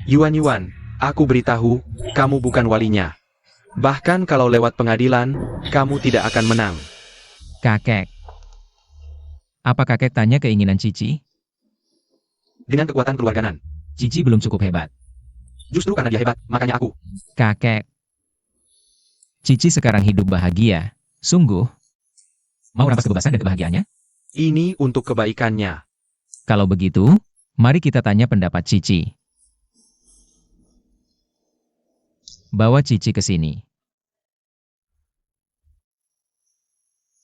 Yuan, aku beritahu, kamu bukan walinya. Bahkan kalau lewat pengadilan, kamu tidak akan menang. Kakek. Apa kakek tanya keinginan Cici? Dengan kekuatan keluarga Nan, Cici belum cukup hebat. Justru karena dia hebat, makanya aku. Kakek. Cici sekarang hidup bahagia. Sungguh. Mau rampas kebebasan dan kebahagiaannya? Ini untuk kebaikannya. Kalau begitu, mari kita tanya pendapat Cici. Bawa Cici ke sini.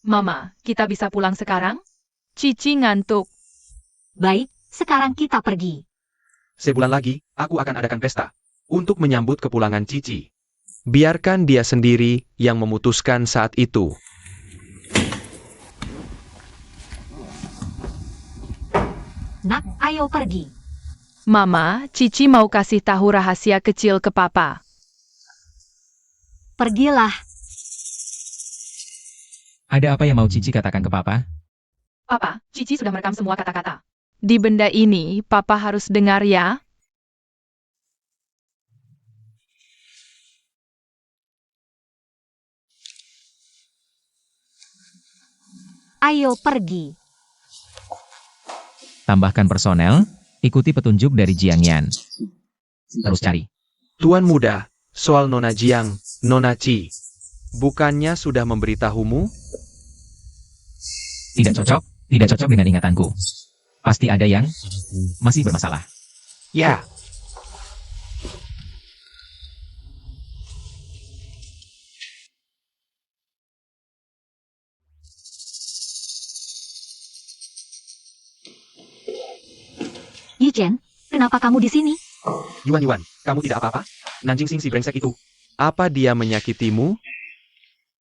Mama, kita bisa pulang sekarang? Cici ngantuk. Baik, sekarang kita pergi. Sebulan lagi, aku akan adakan pesta. Untuk menyambut kepulangan Cici. Biarkan dia sendiri yang memutuskan saat itu. Nak, ayo pergi. Mama, Cici mau kasih tahu rahasia kecil ke Papa. Pergilah. Ada apa yang mau Cici katakan ke Papa? Papa, Cici sudah merekam semua kata-kata. Di benda ini, Papa harus dengar ya. Ayo pergi. Tambahkan personel, ikuti petunjuk dari Jiang Yan. Terus cari. Tuan muda, soal Nona Jiang, Nona Ci. Bukannya sudah memberitahumu? Tidak cocok dengan ingatanku. Pasti ada yang masih bermasalah. Ya. Yichen, kenapa kamu di sini? Yuan, kamu tidak apa-apa? Nanjing Sing si brengsek itu. Apa dia menyakitimu?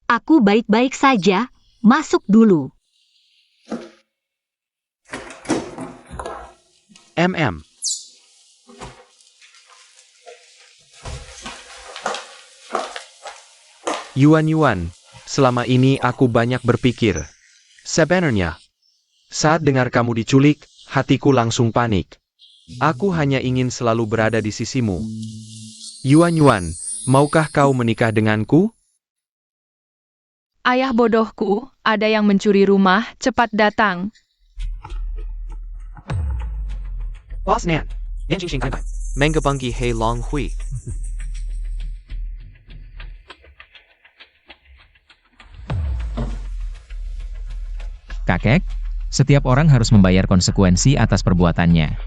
Aku baik-baik saja. Masuk dulu. MM. Yuan, selama ini aku banyak berpikir. Sebenarnya, saat dengar kamu diculik, hatiku langsung panik. Aku hanya ingin selalu berada di sisimu. Yuan, maukah kau menikah denganku? Ayah bodohku, ada yang mencuri rumah, cepat datang. Boss Nan, Mengabungi Hei Long Hui. Kakek, setiap orang harus membayar konsekuensi atas perbuatannya.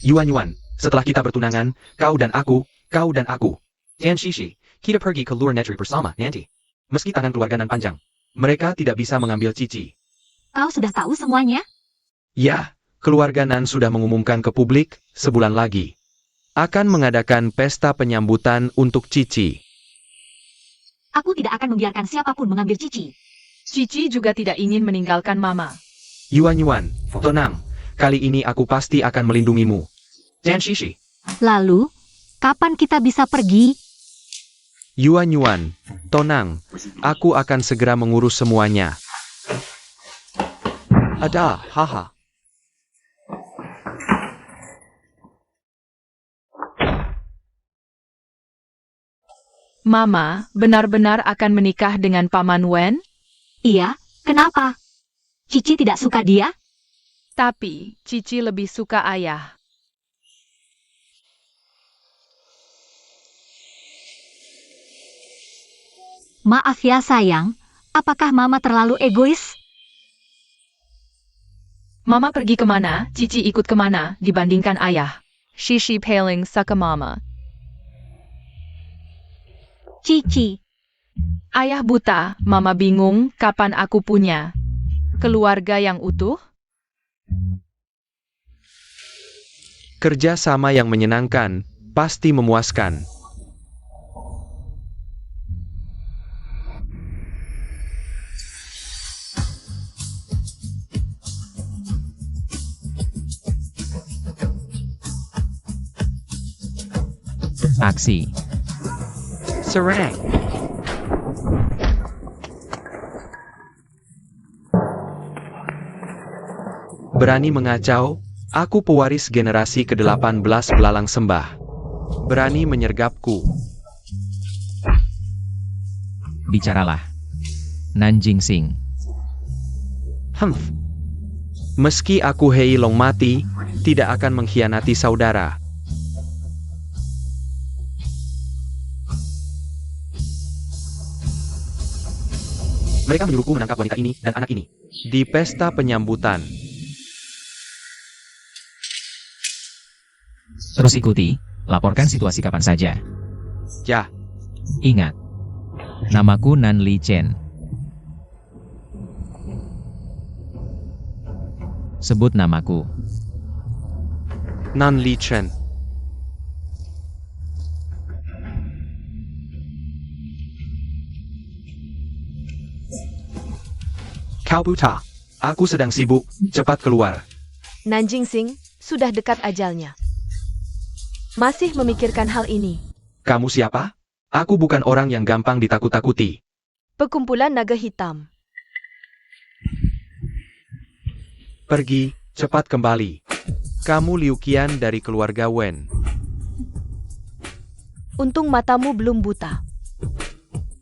Yuan, setelah kita bertunangan, kau dan aku. Tian Shishi, kita pergi ke luar negeri bersama, nanti. Meski tangan keluarga nan panjang, mereka tidak bisa mengambil Cici. Kau sudah tahu semuanya? Ya, keluarga Nan sudah mengumumkan ke publik, sebulan lagi. Akan mengadakan pesta penyambutan untuk Cici. Aku tidak akan membiarkan siapapun mengambil Cici. Cici juga tidak ingin meninggalkan Mama. Yuan, tenang. Kali ini aku pasti akan melindungimu. Tian Shishi. Lalu, kapan kita bisa pergi? Yuan, tenang. Aku akan segera mengurus semuanya. Ada, haha. Mama, benar-benar akan menikah dengan Paman Wen? Iya, kenapa? Cici tidak suka dia? Tapi, Cici lebih suka ayah. Maaf ya sayang, apakah Mama terlalu egois? Mama pergi kemana, Cici ikut kemana, dibandingkan ayah. Shishi paling suka Mama. Cici, Ayah buta, Mama bingung kapan aku punya keluarga yang utuh? Kerja sama yang menyenangkan, pasti memuaskan. Aksi. Serang. Berani mengacau, aku pewaris generasi ke-18 belalang sembah. Berani menyergapku. Bicaralah. Nanjing Sing. Humph. Meski aku Hei Long mati, tidak akan mengkhianati saudara. Mereka menyuruhku menangkap wanita ini dan anak ini. Di pesta penyambutan, Terus ikuti, laporkan situasi kapan saja. ya, Ingat, namaku Nan Li Chen. Sebut namaku. Nan Li Chen. Kau buta. Aku sedang sibuk, cepat keluar. Nanjing Sing, sudah dekat ajalnya. Masih memikirkan hal ini. Kamu siapa? Aku bukan orang yang gampang ditakut-takuti. Perkumpulan Naga Hitam. Pergi, cepat kembali. Kamu Liu Qian dari keluarga Wen. Untung matamu belum buta.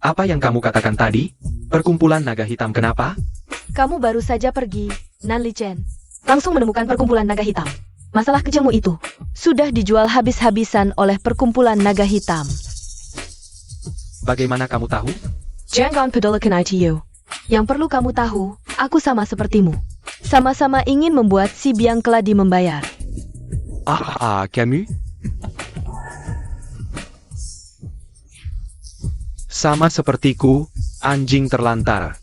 Apa yang kamu katakan tadi? Perkumpulan Naga Hitam kenapa? Kamu baru saja pergi, Nan Li Chen. Langsung menemukan perkumpulan Naga Hitam. Masalah kejammu itu sudah dijual habis-habisan oleh perkumpulan Naga Hitam. Bagaimana kamu tahu? Jangan peduli itu. Yang perlu kamu tahu, aku sama sepertimu. Sama-sama ingin membuat si Biang Keladi membayar. Kamu? Sama sepertiku, anjing terlantar.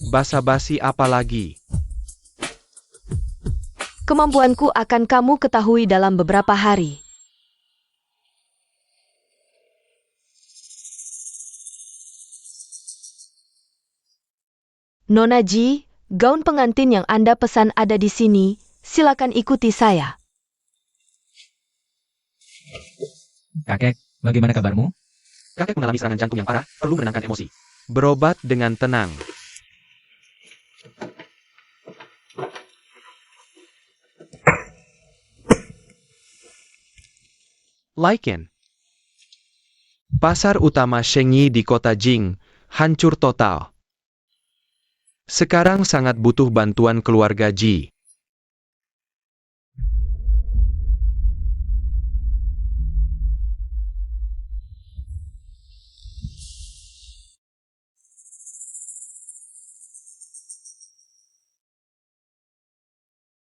Basa-basi apa lagi? Kemampuanku akan kamu ketahui dalam beberapa hari. Nona Ji, gaun pengantin yang Anda pesan ada di sini. Silakan ikuti saya. Kakek, bagaimana kabarmu? Kakek mengalami serangan jantung yang parah, perlu menenangkan emosi. Berobat dengan tenang. Laiken. Pasar utama Shengyi di kota Jing, hancur total. Sekarang sangat butuh bantuan keluarga Ji.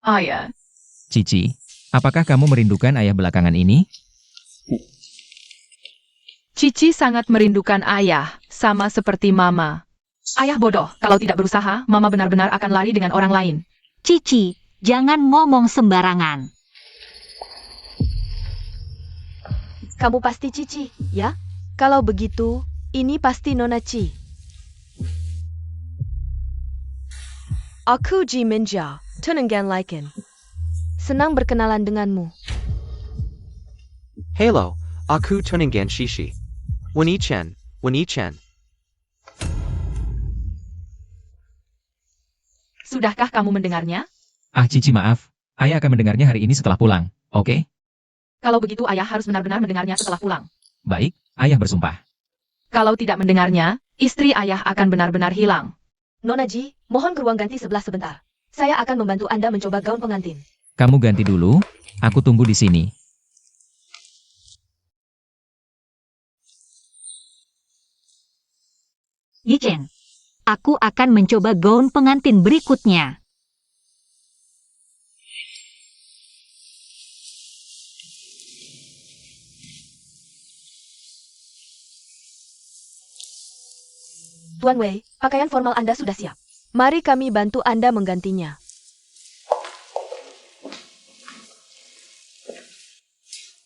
Ayah, Cici, apakah kamu merindukan ayah belakangan ini? Cici sangat merindukan ayah, sama seperti Mama. Ayah bodoh, kalau tidak berusaha, Mama benar-benar akan lari dengan orang lain. Cici, jangan ngomong sembarangan. Kamu pasti Cici, ya? Kalau begitu, ini pasti Nona Ci. Aku Ji Minjia, Tunengan Laiken. Senang berkenalan denganmu. Hello, aku Tunengan Shishi. Wen-Chen, Wen-Chen. Sudahkah kamu mendengarnya? Cici maaf, ayah akan mendengarnya hari ini setelah pulang, oke? Kalau begitu ayah harus benar-benar mendengarnya setelah pulang. Baik, ayah bersumpah. Kalau tidak mendengarnya, istri ayah akan benar-benar hilang. Nona Ji, mohon ke ruang ganti sebelah sebentar. Saya akan membantu Anda mencoba gaun pengantin. Kamu ganti dulu, aku tunggu di sini. Yi Chen, aku akan mencoba gaun pengantin berikutnya. Tuan Wei, pakaian formal Anda sudah siap. Mari kami bantu Anda menggantinya.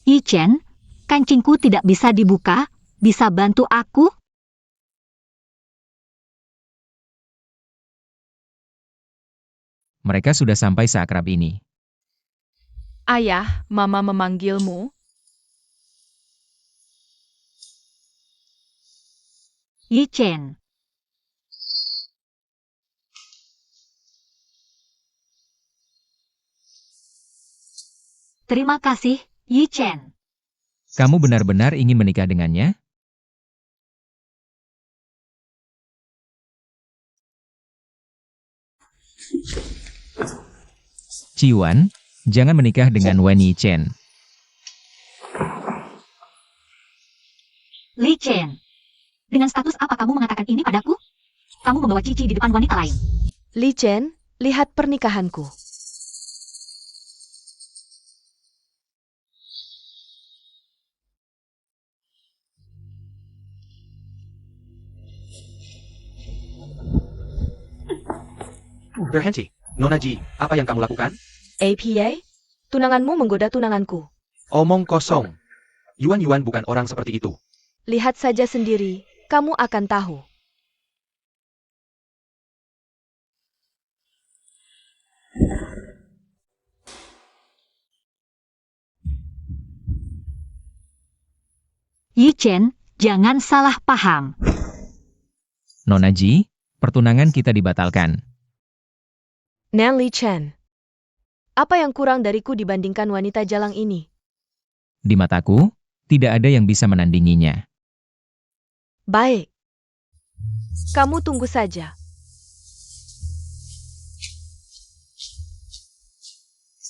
Yi Chen, kancingku tidak bisa dibuka, bisa bantu aku? Mereka sudah sampai seakrab ini. Ayah, Mama memanggilmu. Yi Chen. Terima kasih, Yi Chen. Kamu benar-benar ingin menikah dengannya? Ciwan, jangan menikah dengan Wen Yichen. Li Chen, dengan status apa kamu mengatakan ini padaku? Kamu membawa Cici di depan wanita lain. Li Chen, lihat pernikahanku. Berhenti. Nona Ji, apa yang kamu lakukan? APA? Tunanganmu menggoda tunanganku. Omong kosong. Yuan bukan orang seperti itu. Lihat saja sendiri, kamu akan tahu. Yi Chen, jangan salah paham. Nona Ji, pertunangan kita dibatalkan. Nan Li Chen. Apa yang kurang dariku dibandingkan wanita jalang ini? Di mataku, tidak ada yang bisa menandinginya. Baik. Kamu tunggu saja.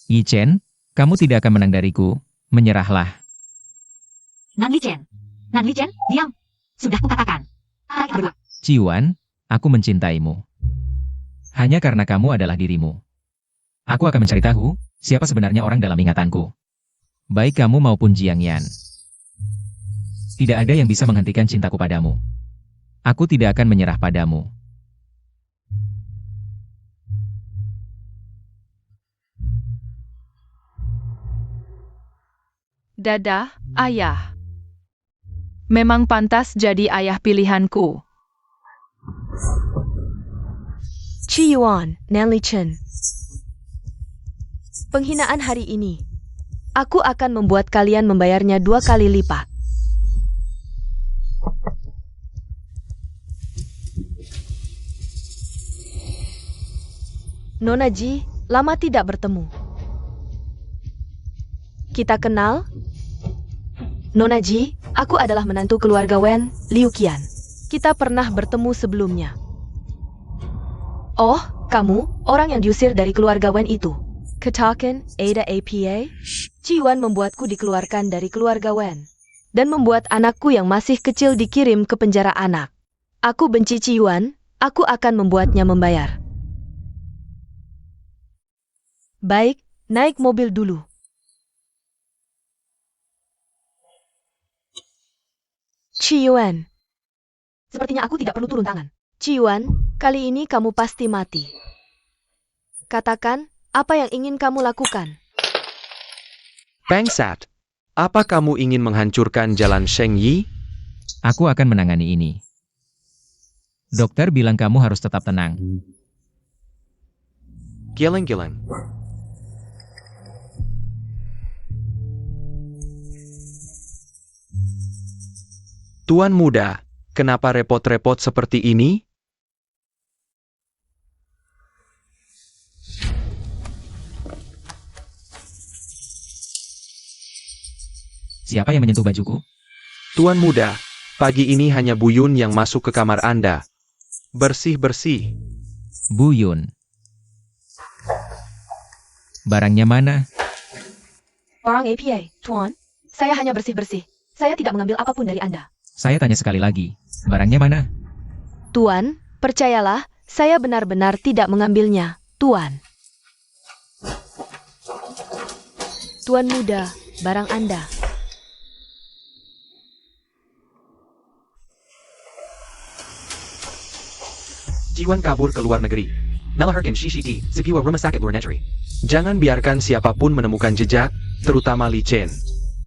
Yi Chen, kamu tidak akan menang dariku. Menyerahlah. Nan Li Chen, diam. Sudah kukatakan. Tarik berdua. Ciwan, aku mencintaimu. Hanya karena kamu adalah dirimu. Aku akan mencari tahu, siapa sebenarnya orang dalam ingatanku. Baik kamu maupun Jiang Yan. Tidak ada yang bisa menghentikan cintaku padamu. Aku tidak akan menyerah padamu. Dadah, ayah. Memang pantas jadi ayah pilihanku. Qi Yuan, Nan Li Chen. Penghinaan hari ini. Aku akan membuat kalian membayarnya 2 kali lipat. Nona Ji, lama tidak bertemu. Kita kenal? Nona Ji, aku adalah menantu keluarga Wen, Liu Qian. Kita pernah bertemu sebelumnya. Oh, kamu, orang yang diusir dari keluarga Wen itu. Katakan, Ada APA? Ciwan membuatku dikeluarkan dari keluarga Wen. Dan membuat anakku yang masih kecil dikirim ke penjara anak. Aku benci Ciwan, aku akan membuatnya membayar. Baik, naik mobil dulu. Ciwan. Sepertinya aku tidak perlu turun tangan. Ciwan, kali ini kamu pasti mati. Katakan, apa yang ingin kamu lakukan? Bangsat. Apa kamu ingin menghancurkan jalan Sheng Yi? Aku akan menangani ini. Dokter bilang kamu harus tetap tenang. Geleng-geleng. Tuan muda, kenapa repot-repot seperti ini? Siapa yang menyentuh bajuku? Tuan muda, pagi ini hanya Buyun yang masuk ke kamar Anda. Bersih-bersih. Buyun. Barangnya mana? Orang APA, Tuan. Saya hanya bersih-bersih. Saya tidak mengambil apapun dari Anda. Saya tanya sekali lagi. Barangnya mana? Tuan, percayalah, saya benar-benar tidak mengambilnya, Tuan. Tuan muda, barang Anda. Jiwan kabur ke luar negeri. Melahirkan Shishiti, sebuah rumah sakit luar negeri. Jangan biarkan siapapun menemukan jejak, terutama Li Chen.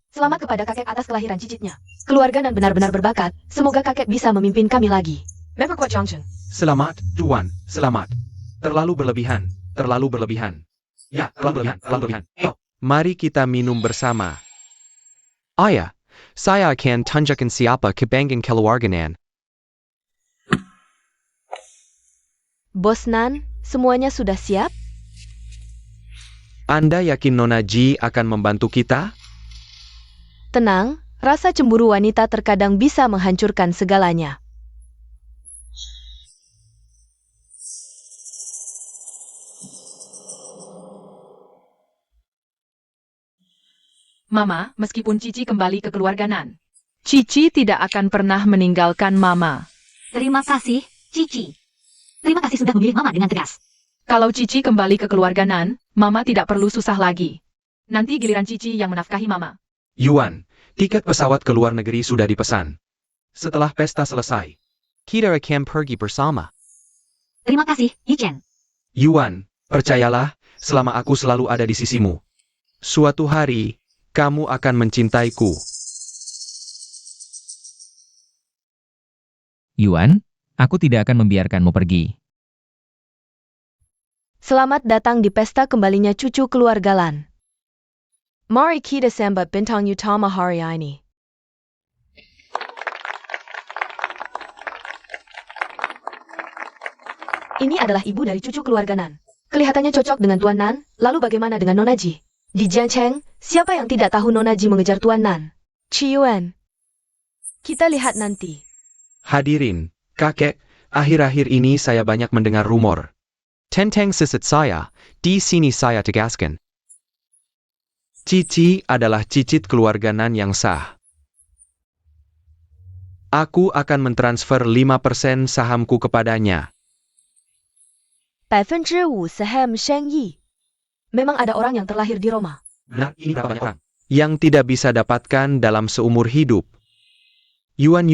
Selamat kepada kakek atas kelahiran cicitnya. Keluarga dan benar-benar berbakat, semoga kakek bisa memimpin kami lagi. Member Kuat Changchun. Selamat, Tuan, selamat. Terlalu berlebihan, terlalu berlebihan. Ya, terlalu berlebihan, terlalu berlebihan. Ayo, mari kita minum bersama. Ayah, saya akan tunjukkan siapa kebanggaan keluarganan. Bos Nan, semuanya sudah siap? Anda yakin Nona Ji akan membantu kita? Tenang, rasa cemburu wanita terkadang bisa menghancurkan segalanya. Mama, meskipun Cici kembali ke keluarga Nan, Cici tidak akan pernah meninggalkan Mama. Terima kasih, Cici. Terima kasih sudah memilih Mama dengan tegas. Kalau Cici kembali ke keluarga Nan, Mama tidak perlu susah lagi. Nanti giliran Cici yang menafkahi Mama. Yuan, tiket pesawat ke luar negeri sudah dipesan. Setelah pesta selesai, kita akan pergi bersama. Terima kasih, Yichen. Yuan, percayalah, selama aku selalu ada di sisimu. Suatu hari, kamu akan mencintaiku. Yuan, aku tidak akan membiarkanmu pergi. Selamat datang di pesta kembalinya cucu keluarga Lan. Mari kita sambut bintang utama hari ini. Ini adalah ibu dari cucu keluarga Nan. Kelihatannya cocok dengan Tuan Nan, lalu bagaimana dengan Nona Ji? Di Jiangcheng, siapa yang tidak tahu Nona Ji mengejar Tuan Nan? Chi Yuan. Kita lihat nanti. Hadirin, kakek, akhir-akhir ini saya banyak mendengar rumor. Tentang sisit saya, di sini saya tegaskan. Cici adalah cicit keluarga Nan yang sah. Aku akan mentransfer 5% sahamku kepadanya. 5% saham Shengyi. Memang ada orang yang terlahir di Roma. Nah, ini berapa banyak orang yang tidak bisa dapatkan dalam seumur hidup. Yuan,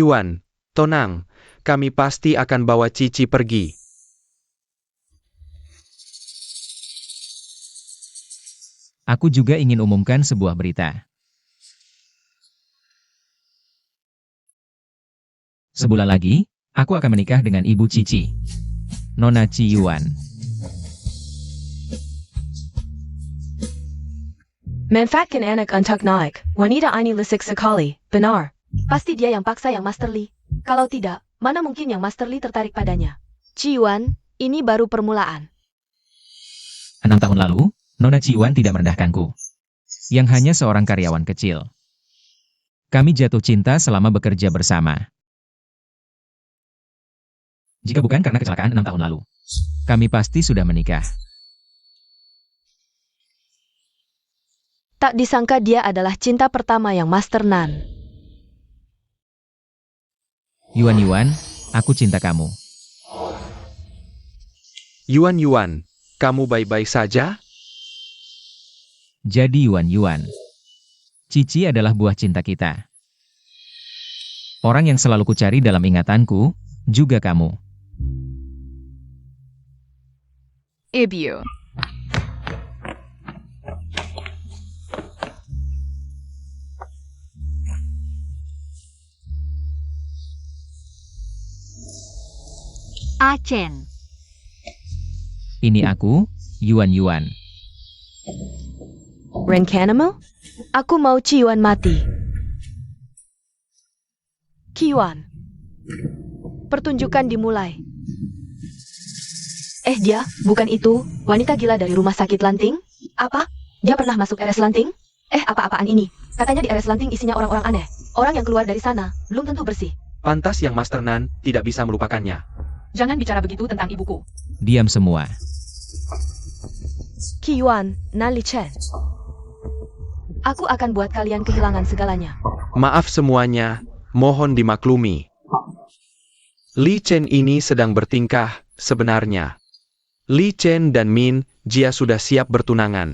tenang, kami pasti akan bawa Cici pergi. Aku juga ingin umumkan sebuah berita. Sebulan lagi, aku akan menikah dengan Ibu Cici, Nona Ci Yuan. Manfaatkan anak untuk naik. Wanita ini lisik sekali, benar. Pasti dia yang paksa yang Master Li. Kalau tidak, mana mungkin yang Master Li tertarik padanya? Ci Yuan, ini baru permulaan. 6 tahun lalu, Nona Ci Yuan tidak merendahkanku. Yang hanya seorang karyawan kecil. Kami jatuh cinta selama bekerja bersama. Jika bukan karena kecelakaan 6 tahun lalu, kami pasti sudah menikah. Tak disangka dia adalah cinta pertama yang Master Nan. Yuan, aku cinta kamu. Yuan, kamu baik-baik saja? Jadi Yuan, Cici adalah buah cinta kita. Orang yang selalu kucari dalam ingatanku, juga kamu. Ibu. Achen. Ini aku, Yuan. Rencanamu? Aku mau Ci Yuan mati. Qi Yuan. Pertunjukan dimulai. Dia, bukan itu, wanita gila dari rumah sakit Lanting? Apa? Dia pernah masuk RS Lanting? Apa-apaan ini? Katanya di RS Lanting isinya orang-orang aneh. Orang yang keluar dari sana, belum tentu bersih. Pantas yang Master Nan tidak bisa melupakannya. Jangan bicara begitu tentang ibuku. Diam semua. Qi Yuan, Nan Li Chen. Aku akan buat kalian kehilangan segalanya. Maaf semuanya, mohon dimaklumi. Li Chen ini sedang bertingkah, sebenarnya. Li Chen dan Min Jia sudah siap bertunangan.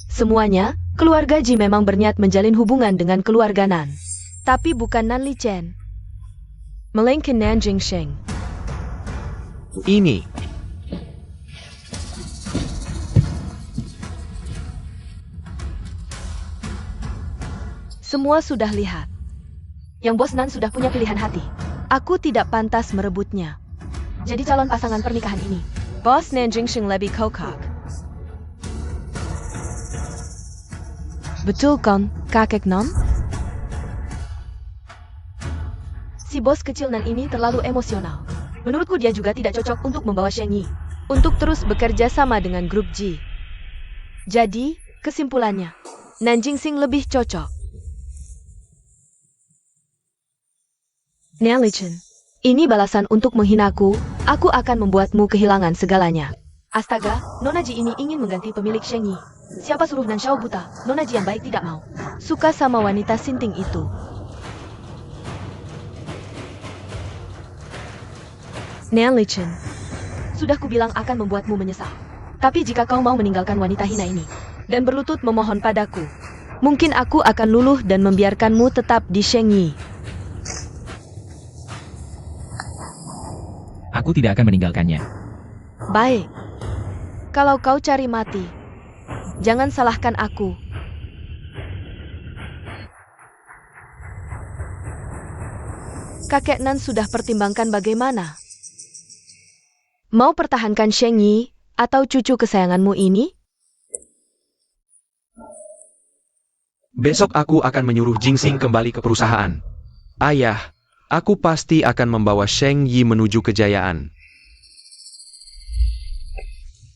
Semuanya, keluarga Ji memang berniat menjalin hubungan dengan keluarga Nan. Tapi bukan Nan Li Chen, melainkan Nan Jingsheng. Ini. Semua sudah lihat. Yang Bos Nan sudah punya pilihan hati. Aku tidak pantas merebutnya. Jadi calon pasangan pernikahan ini, Bos Nan Jingsheng lebih kokak. Betul kan, kakek Nan? Si bos kecil Nan ini terlalu emosional. Menurutku dia juga tidak cocok untuk membawa Sheng Yi untuk terus bekerja sama dengan grup Ji. Jadi, kesimpulannya, Nan Jingxing lebih cocok. Nan Li Chen, ini balasan untuk menghinaku. Aku akan membuatmu kehilangan segalanya. Astaga, Nona Ji ini ingin mengganti pemilik Sheng Yi. Siapa suruh Nan Xiao buta? Nona Ji yang baik tidak mau. Suka sama wanita sinting itu. Nanlichen, sudah kubilang akan membuatmu menyesal. Tapi jika kau mau meninggalkan wanita hina ini, dan berlutut memohon padaku, mungkin aku akan luluh dan membiarkanmu tetap di Sheng Yi. Aku tidak akan meninggalkannya. Baik. Kalau kau cari mati, jangan salahkan aku. Kakek Nan sudah pertimbangkan bagaimana. Mau pertahankan Sheng Yi atau cucu kesayanganmu ini? Besok aku akan menyuruh Jingxing kembali ke perusahaan. Ayah, aku pasti akan membawa Sheng Yi menuju kejayaan.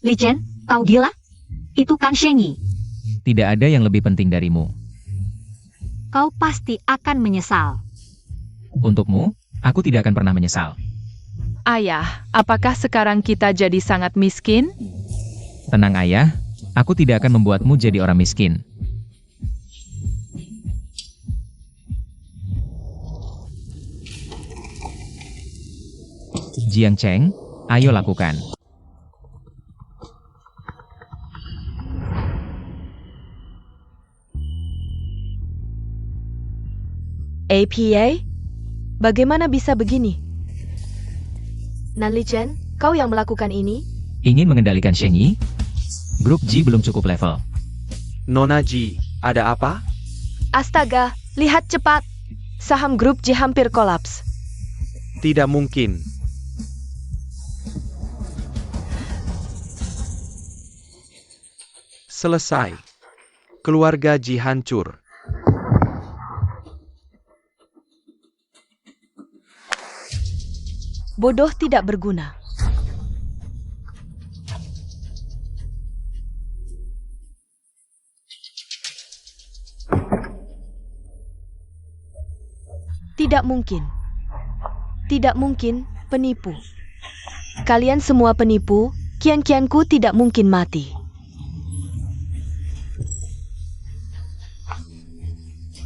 Li Chen, kau gila? Itu kan Sheng Yi. Tidak ada yang lebih penting darimu. Kau pasti akan menyesal. Untukmu, aku tidak akan pernah menyesal. Ayah, apakah sekarang kita jadi sangat miskin? Tenang ayah, aku tidak akan membuatmu jadi orang miskin. Jiang Cheng, ayo lakukan. APA? Bagaimana bisa begini? Nanlichen, kau yang melakukan ini? Ingin mengendalikan Sheng Yi? Grup G belum cukup level. Nona Ji, ada apa? Astaga, lihat cepat. Saham grup G hampir kolaps. Tidak mungkin. Selesai. Keluarga Ji hancur. Bodoh tidak berguna. Tidak mungkin. Tidak mungkin, penipu. Kalian semua penipu, kian-kianku tidak mungkin mati.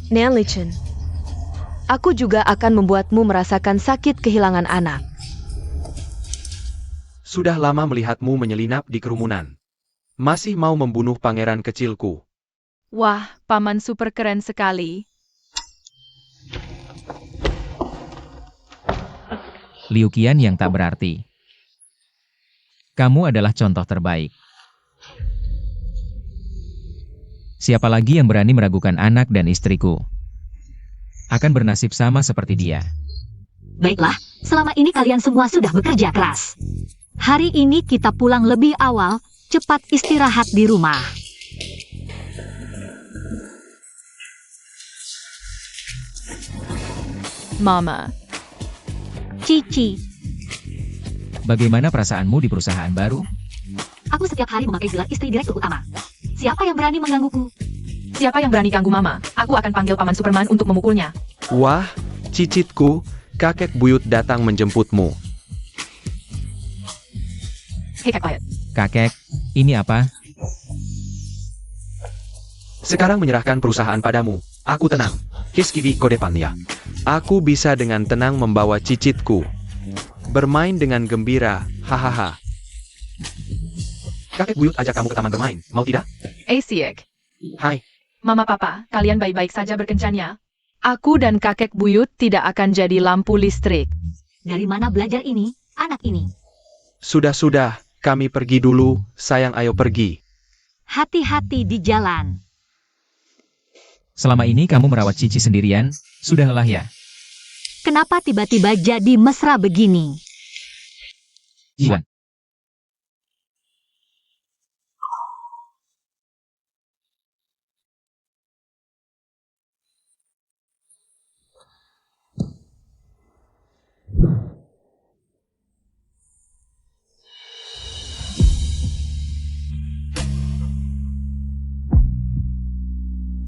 Nanlichen, aku juga akan membuatmu merasakan sakit kehilangan anak. Sudah lama melihatmu menyelinap di kerumunan. Masih mau membunuh pangeran kecilku. Wah, paman super keren sekali. Liu Qian yang tak berarti. Kamu adalah contoh terbaik. Siapa lagi yang berani meragukan anak dan istriku? Akan bernasib sama seperti dia. Baiklah, selama ini kalian semua sudah bekerja keras. Hari ini kita pulang lebih awal, cepat istirahat di rumah. Mama, Cici, Bagaimana perasaanmu di perusahaan baru? aku setiap hari memakai gelar istri direktur utama. Siapa yang berani menggangguku? siapa yang berani ganggu Mama? Aku akan panggil paman Superman untuk memukulnya. Wah, cicitku, kakek buyut datang menjemputmu. Hei, quiet. Kakek, ini apa? Sekarang menyerahkan perusahaan padamu. Aku tenang. Kiskivi kodepannya. Aku bisa dengan tenang membawa cicitku. Bermain dengan gembira, hahaha. Kakek buyut ajak kamu ke taman bermain, mau tidak? Asiek. Hai, Mama Papa, kalian baik-baik saja berkencan ya? Aku dan kakek buyut tidak akan jadi lampu listrik. Dari mana belajar ini, anak ini? sudah, kami pergi dulu, sayang ayo pergi. Hati-hati di jalan. Selama ini kamu merawat Cici sendirian, sudah lelah ya? Kenapa tiba-tiba jadi mesra begini? Jiwan,